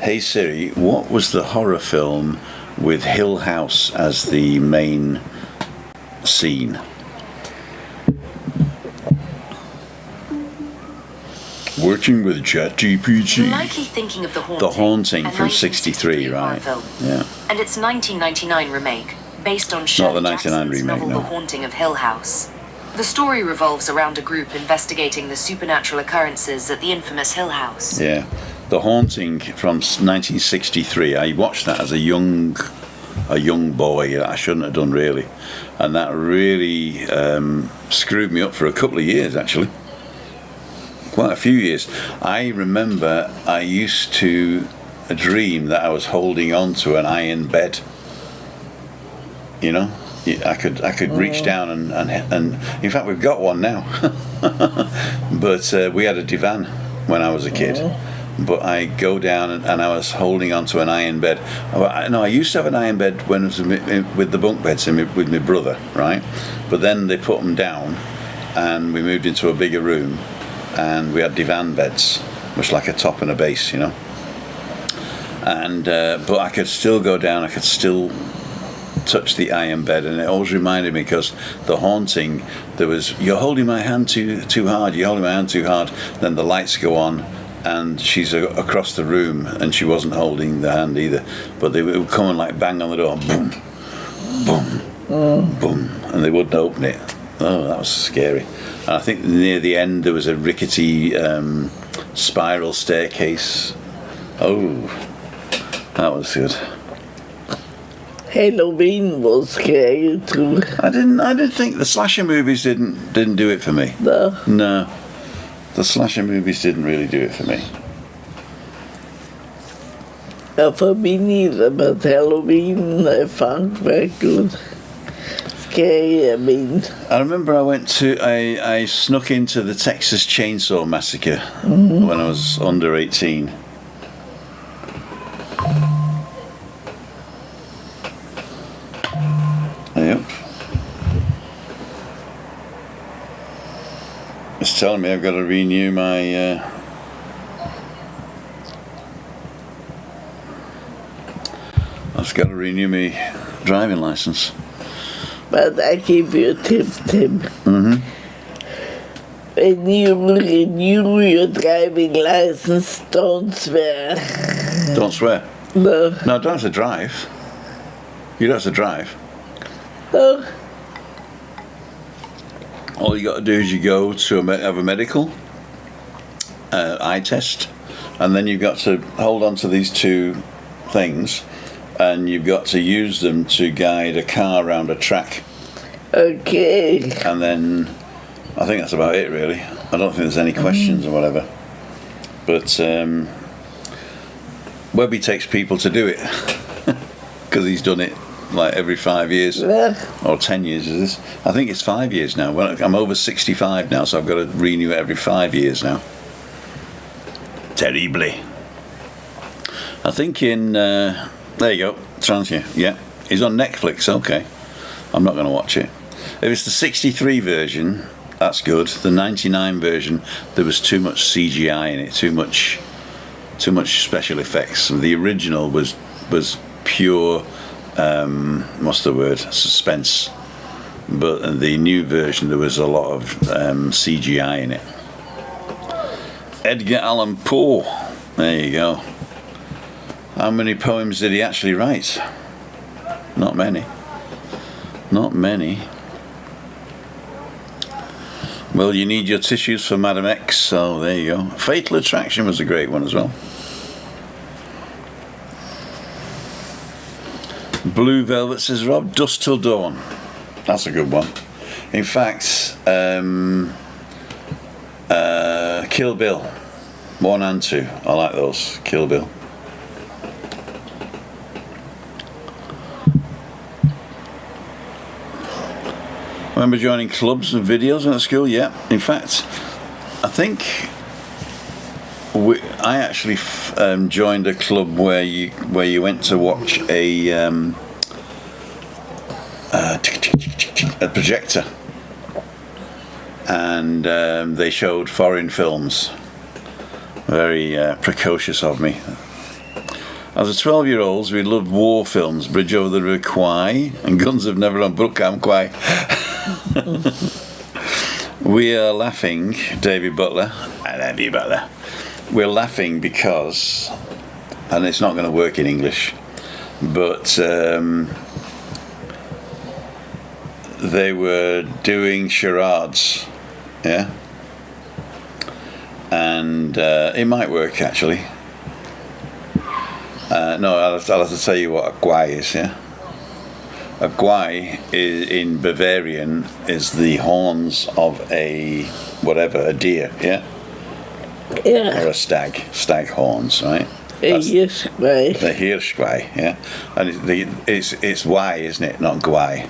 "Hey Siri, what was the horror film with Hill House as the main scene?" Working with ChatGPT. You're likely thinking of The Haunting from '63, right? Film, Yeah. and its 1999 remake, based on Not Shirley the 99 Jackson's remake, novel no. The Haunting of Hill House. The story revolves around a group investigating the supernatural occurrences at the infamous Hill House. Yeah, The Haunting from 1963. I watched that as a young boy. I shouldn't have done really, and that really screwed me up for a couple of years actually. Quite a few years. I remember I used to dream that I was holding on to an iron bed. You know, I could reach down and in fact we've got one now. But we had a divan when I was a kid. But I go down and I was holding onto an iron bed. I used to have an iron bed when I was with the bunk beds with my brother, right? But then they put them down, and we moved into a bigger room, and we had divan beds, much like a top and a base, you know. And but I could still go down. I could still touch the iron bed, and it always reminded me, because the haunting, there was, you're holding my hand too hard, you're holding my hand too hard, then the lights go on, and she's across the room, and she wasn't holding the hand either, but they would come and like bang on the door, boom, boom, boom, and they wouldn't open it. Oh, that was scary. And I think near the end there was a rickety spiral staircase. Oh, that was good. Halloween was scary too. I didn't think the slasher movies didn't do it for me. No, the slasher movies didn't really do it for me. For me neither, but Halloween I found very good. Scary, I mean. I remember I snuck into the Texas Chainsaw Massacre when I was under 18. Yep. It's telling me I've got to renew my I've got to renew my driving license. But I give you a tip, Tim. When you renew your driving license, don't swear. Don't swear? No. No, I don't have to drive. You don't have to drive. Oh. All you got to do is you go to have a medical eye test, and then you've got to hold on to these two things, and you've got to use them to guide a car around a track. Okay. And then I think that's about it, really. I don't think there's any questions or whatever. But Webby takes people to do it because he's done it like every 5 years or 10 years. Is this? I think it's 5 years now. Well, I'm over 65 now, so I've got to renew it every 5 years now. Terribly. I think in there you go, Transfer. Yeah, he's on Netflix. Okay, I'm not going to watch it. If it's the 63 version, that's good. The 99 version, there was too much CGI in it, too much special effects. The original was pure, what's the word? Suspense. But the new version, there was a lot of CGI in it. Edgar Allan Poe. There you go. How many poems did he actually write? Not many. Not many. Well, you need your tissues for Madam X, so there you go. Fatal Attraction was a great one as well. Blue Velvet, says Rob. Dusk Till Dawn. That's a good one. In fact, Kill Bill 1 and 2. I like those. Kill Bill. Remember joining clubs and videos at school? Yeah. In fact, I think I actually joined a club where you went to watch a projector, and they showed foreign films. Very precocious of me. As a 12-year-old, we loved war films, Bridge Over the River Kwai and Guns Have Never Run Brookcam Kwai. We are laughing, David Butler. I love you, Butler. We're laughing because, and it's not going to work in English, but they were doing charades, yeah? And it might work, actually. No, I'll have to tell you what a gwai is, yeah? A gwai in Bavarian is the horns of a deer, yeah? Yeah. Or a stag horns, right? A hirschgwai. The hirschgwai, yeah? And it's Y, isn't it? Not gwai.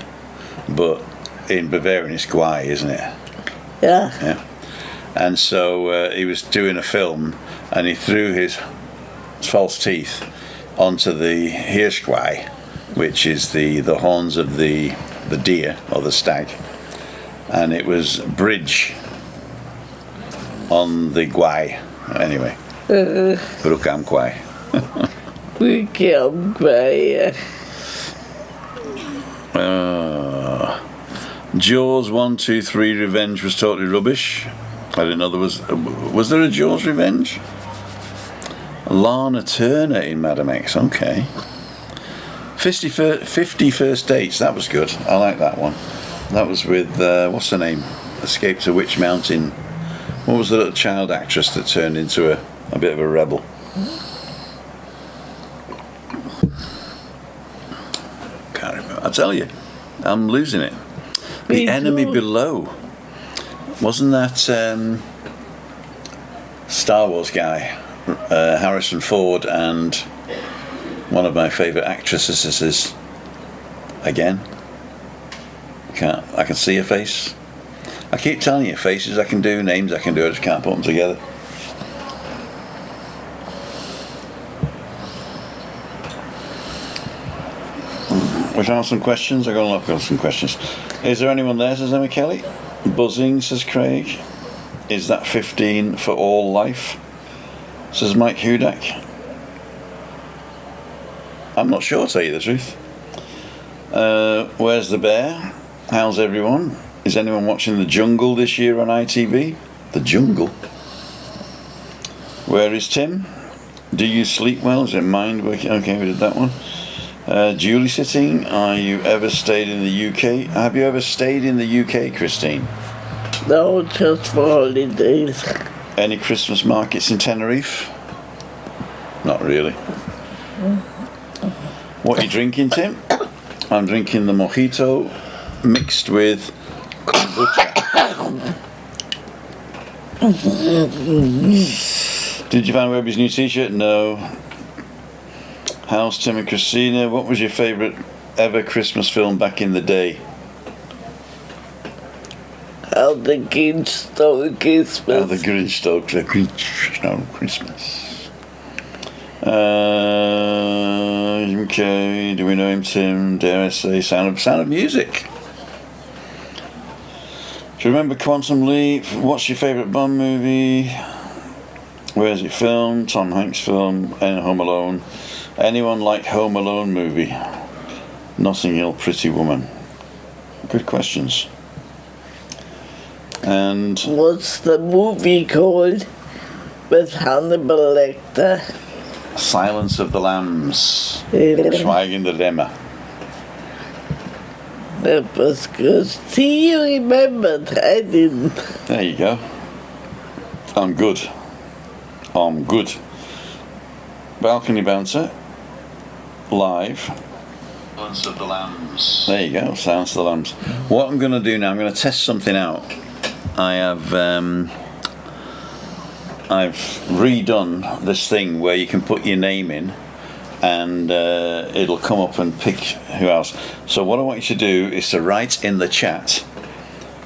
But in Bavarian it's gwai, isn't it? Yeah. Yeah. And so he was doing a film and he threw his false teeth onto the hirschgwai, which is the horns of the deer or the stag, and it was bridge on the gwai. Anyway, Brookam Kwai. Brookcam Kwai. Jaws 1, 2, 3 Revenge was totally rubbish. I didn't know there was. Was there a Jaws Revenge? Lana Turner in Madam X. Okay. 50 First Dates. That was good. I like that one. That was with what's her name? Escape to Witch Mountain. What was the little child actress that turned into a bit of a rebel? Can't remember. I tell you, I'm losing it. The Enemy Below. Wasn't that Star Wars guy, Harrison Ford, and one of my favourite actresses? Again, I can see a face. I keep telling you, faces I can do, names I can do, I just can't put them together. We found some questions. I've got some questions. Is there anyone there, says Emma Kelly? Buzzing, says Craig. Is that 15 for all life, says Mike Hudak. I'm not sure, to tell you the truth. Where's the bear? How's everyone? Is anyone watching The Jungle this year on ITV? The Jungle? Where is Tim? Do you sleep well? Is it mind working? Okay, we did that one. Julie sitting. Are you ever stayed in the UK? Have you ever stayed in the UK, Christine? No, just for holidays. Any Christmas markets in Tenerife? Not really. What are you drinking, Tim? I'm drinking the mojito mixed with kombucha. Did you find Webby's new t-shirt? No. How's Tim and Christina? What was your favourite ever Christmas film back in the day? How the Grinch Stole Christmas. How the Grinch Stole Christmas. Okay, do we know him, Tim? Dare I say Sound of Music? Do you remember Quantum Leap? What's your favourite Bond movie? Where is it filmed? Tom Hanks film and Home Alone. Anyone like Home Alone movie? Notting Hill, Pretty Woman. Good questions. And what's the movie called with Hannibal Lecter? Silence of the Lambs. Schweigen der Lämmer. That was good. See, you remembered. I didn't. There you go. I'm good. Balcony Bouncer. Live. Silence of the Lambs. There you go. Silence of the Lambs. What I'm going to do now, I'm going to test something out. I've redone this thing where you can put your name in and it'll come up and pick who else. So what I want you to do is to write in the chat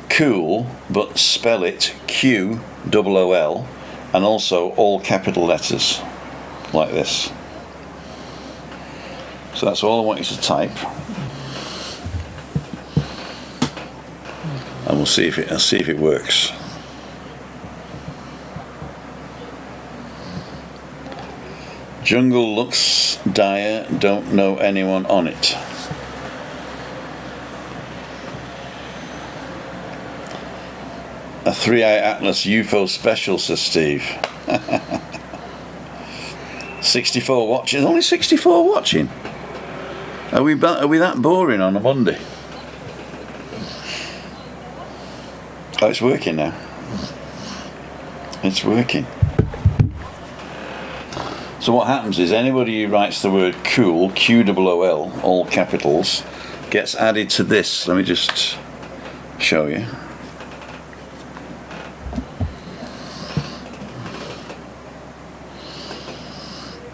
cool, but spell it QOOL, and also all capital letters like this. So that's all I want you to type, and we'll see if it works. Jungle looks dire, don't know anyone on it. A 3-eye Atlas UFO special, says Steve. 64 watching. Only 64 watching. Are we that boring on a Monday? Oh, it's working now. It's working. So what happens is anybody who writes the word cool, QOOL, all capitals, gets added to this. Let me just show you.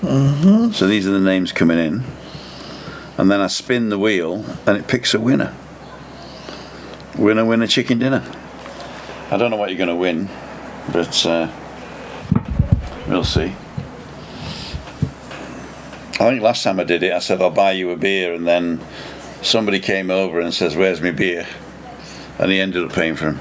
Mm-hmm. So these are the names coming in. And then I spin the wheel and it picks a winner. Winner, winner, chicken dinner. I don't know what you're going to win, but we'll see. I think last time I did it, I said I'll buy you a beer, and then somebody came over and says, "Where's my beer?" And he ended up paying for him.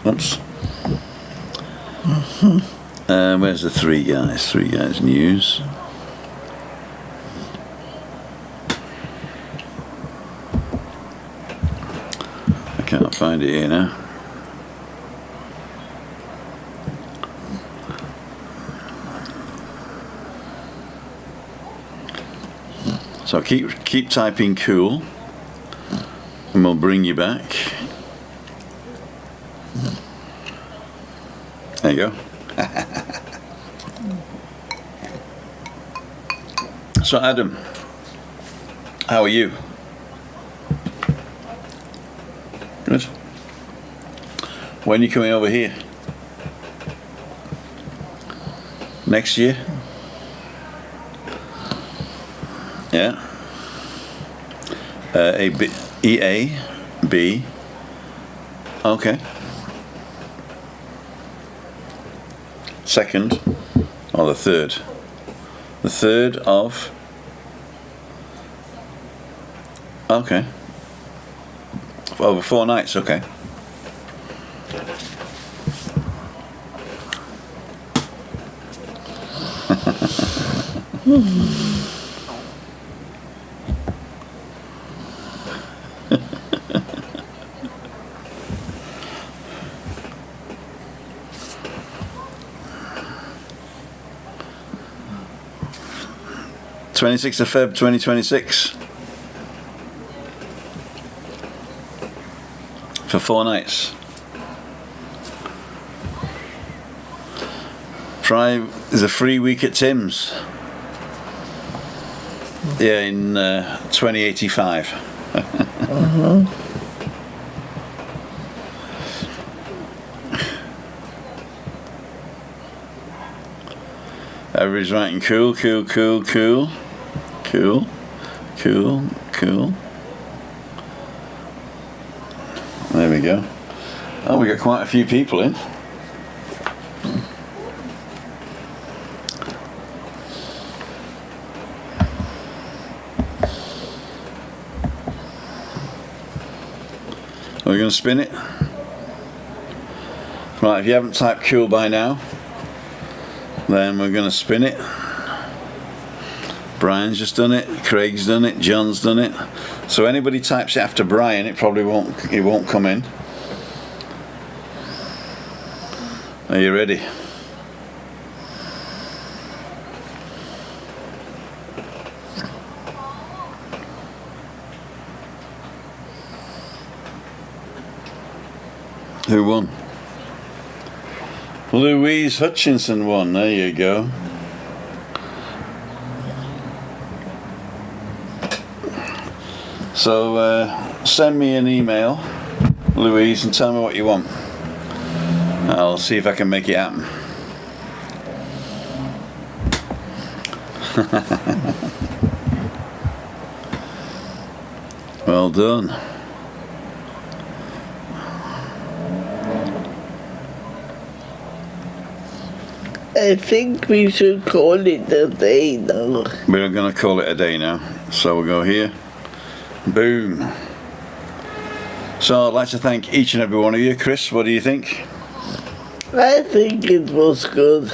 Oops. Mm-hmm. Where's the Three Guys? Three Guys news. I can't find it here now. So keep typing cool, and we'll bring you back. There you go. So Adam, how are you? Good. When are you coming over here? Next year? Yeah. EAB. Okay. Second or the third? The third of. Okay. Over 4 nights. Okay. (26th of Feb 2026) for 4 nights. Try there's a free week at Tim's. Yeah, in 2085. Everybody's writing cool. There we go. Oh, we got quite a few people in. Are we going to spin it? Right, if you haven't typed cool by now, then we're going to spin it. Brian's just done it, Craig's done it, John's done it. So anybody types it after Brian, it probably won't come in. Are you ready? Who won? Louise Hutchinson won. There you go. So send me an email, Louise, and tell me what you want. I'll see if I can make it happen. Well done. I think we should call it a day now. We're going to call it a day now. So we'll go here. Boom. So I'd like to thank each and every one of you. Chris, what do you think? I think it was good.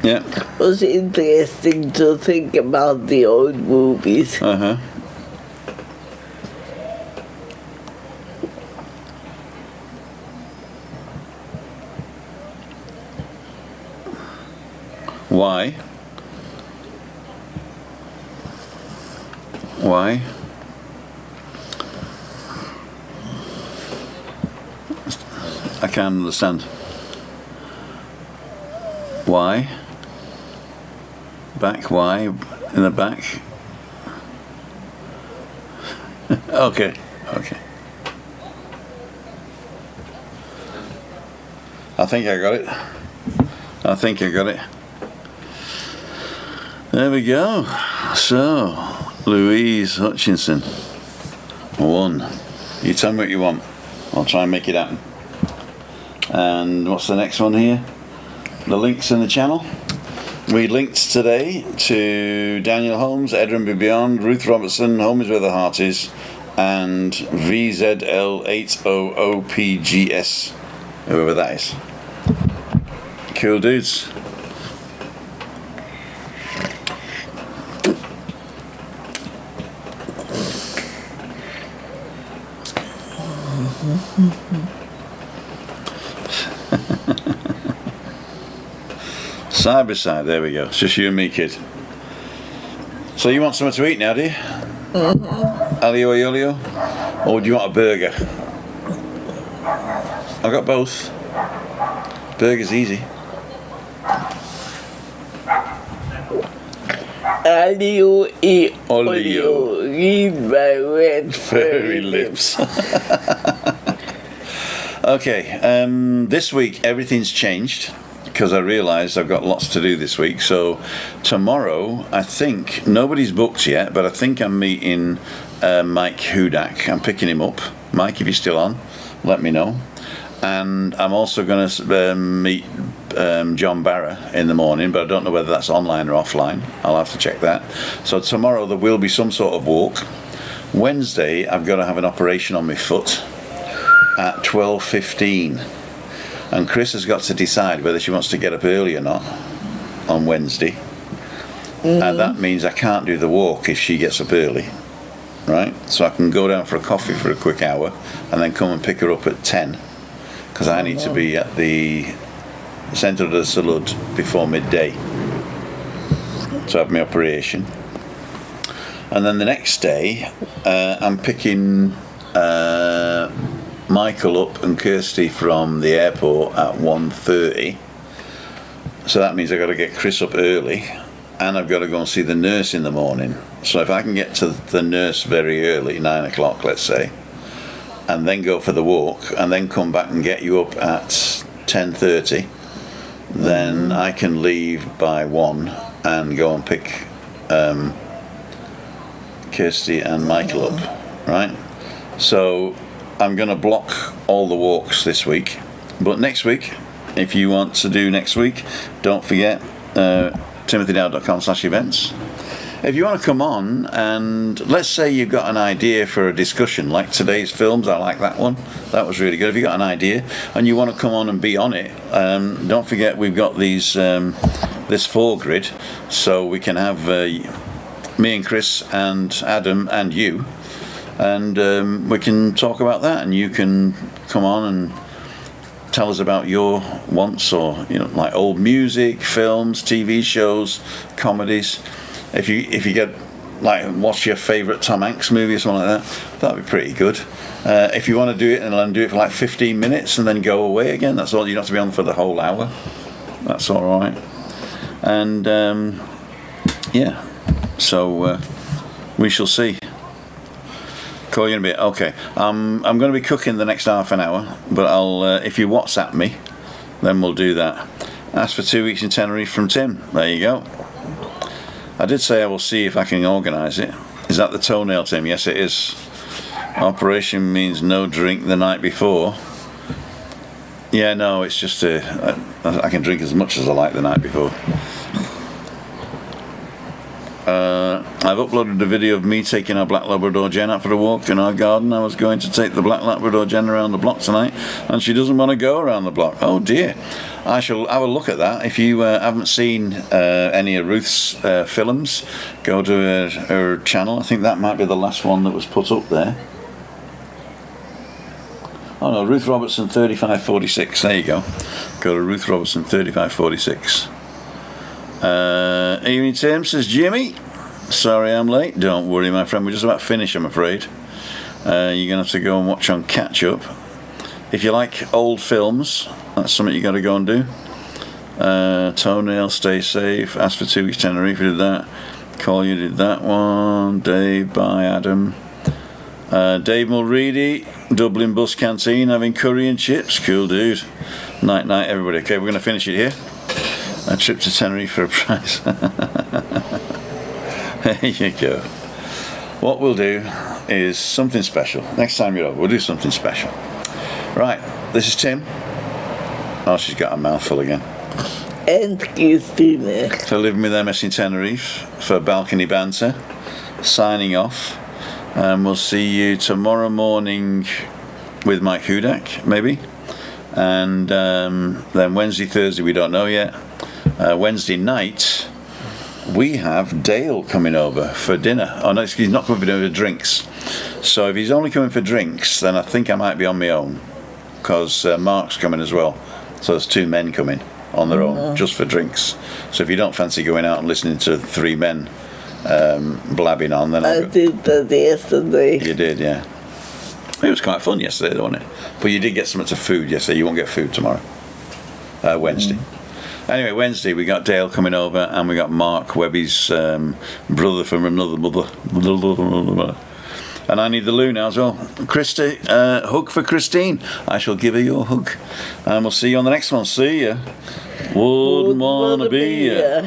Yeah. It was interesting to think about the old movies. Uh-huh. Why? Why? I can't understand. Why? Back, why? In the back? Okay. I think I got it. There we go. So, Louise Hutchinson won. You tell me what you want. I'll try and make it happen. And what's the next one here? The links in the channel. We linked today to Daniel Holmes, Edinburgh Beyond, Ruth Robertson, Home is Where the Heart Is, and VZL800PGS, whoever that is. Cool dudes. Side by side, there we go. It's just you and me, kid. So you want something to eat now, do you? Alio olio? Or do you want a burger? I've got both. Burger's easy. Alio e Olio. Read my red Furry lips. Okay, this week everything's changed because I realised I've got lots to do this week. So tomorrow, I think, nobody's booked yet, but I think I'm meeting Mike Hudak. I'm picking him up. Mike, if you're still on, let me know. And I'm also going to meet John Barra in the morning, but I don't know whether that's online or offline. I'll have to check that. So tomorrow there will be some sort of walk. Wednesday, I've got to have an operation on my foot at 12:15. And Chris has got to decide whether she wants to get up early or not on Wednesday. And that means I can't do the walk if she gets up early. Right? So I can go down for a coffee for a quick hour and then come and pick her up at 10. Because I need to be at the centre of the Salud before midday to have my operation. And then the next day, I'm picking Michael up and Kirsty from the airport at 1:30. So that means I've got to get Chris up early, and I've got to go and see the nurse in the morning. So if I can get to the nurse very early, 9 o'clock, let's say, and then go for the walk, and then come back and get you up at 10:30, then I can leave by 1 and go and pick Kirsty and Michael up, right? So I'm going to block all the walks this week, but next week, if you want to do next week, don't forget timothydow.com/events. If you want to come on and let's say you've got an idea for a discussion like today's films, I like that one, that was really good. If you've got an idea and you want to come on and be on it, don't forget we've got these this 4-grid, so we can have me and Chris and Adam and you, and we can talk about that, and you can come on and tell us about your wants, or like old music, films, TV shows, comedies. If you get like what's your favourite Tom Hanks movie or something like that, that'd be pretty good. If you want to do it and then do it for like 15 minutes and then go away again, that's all. You don't have to be on for the whole hour. That's all right. And yeah, so we shall see. Call you in a bit. Okay, I'm going to be cooking the next half an hour, but I'll if you WhatsApp me, then we'll do that. Ask for 2 weeks in Tenerife from Tim. There you go. I did say I will see if I can organise it. Is that the toenail, Tim? Yes, it is. Operation means no drink the night before. Yeah, no, it's just I can drink as much as I like the night before. I've uploaded a video of me taking our black Labrador Jen out for a walk in our garden. I was going to take the black Labrador Jen around the block tonight, and she doesn't want to go around the block. Oh dear. I shall have a look at that. If you haven't seen any of Ruth's films, go to her channel. I think that might be the last one that was put up there. Oh no, Ruth Robertson 3546. There you go. Go to Ruth Robertson 3546. Evening, Tim, says Jimmy. Sorry I'm late. Don't worry, my friend. We're just about finished, I'm afraid. You're going to have to go and watch on catch up. If you like old films, that's something you got to go and do. Toenail, stay safe. Ask for 2 weeks Tenerife, did that. Call you did that one. Dave, bye, Adam. Dave Mulready, Dublin Bus Canteen, having curry and chips. Cool, dude. Night, night, everybody. Okay, we're going to finish it here. A trip to Tenerife for a price. There you go. What we'll do is something special. Next time you're over, we'll do something special. Right, this is Tim. Oh, she's got a mouthful again. And Christina. So living with MS in Tenerife for Balcony Banter. Signing off. And we'll see you tomorrow morning with Mike Hudak, maybe. And then Wednesday, Thursday, we don't know yet. Wednesday night, we have Dale coming over for dinner. Oh no, he's not coming for dinner, for drinks. So if he's only coming for drinks, then I think I might be on my own, because Mark's coming as well. So there's 2 men coming on their own, just for drinks. So if you don't fancy going out and listening to 3 men blabbing on, then I did that yesterday. You did, yeah. It was quite fun yesterday, wasn't it? But you did get some to food yesterday. You won't get food tomorrow. Wednesday. Anyway, Wednesday we got Dale coming over, and we got Mark, Webby's brother from another mother. And I need the loo now as well. Christy, hug for Christine. I shall give her your hug. And we'll see you on the next one. See ya. Wouldn't wanna be ya.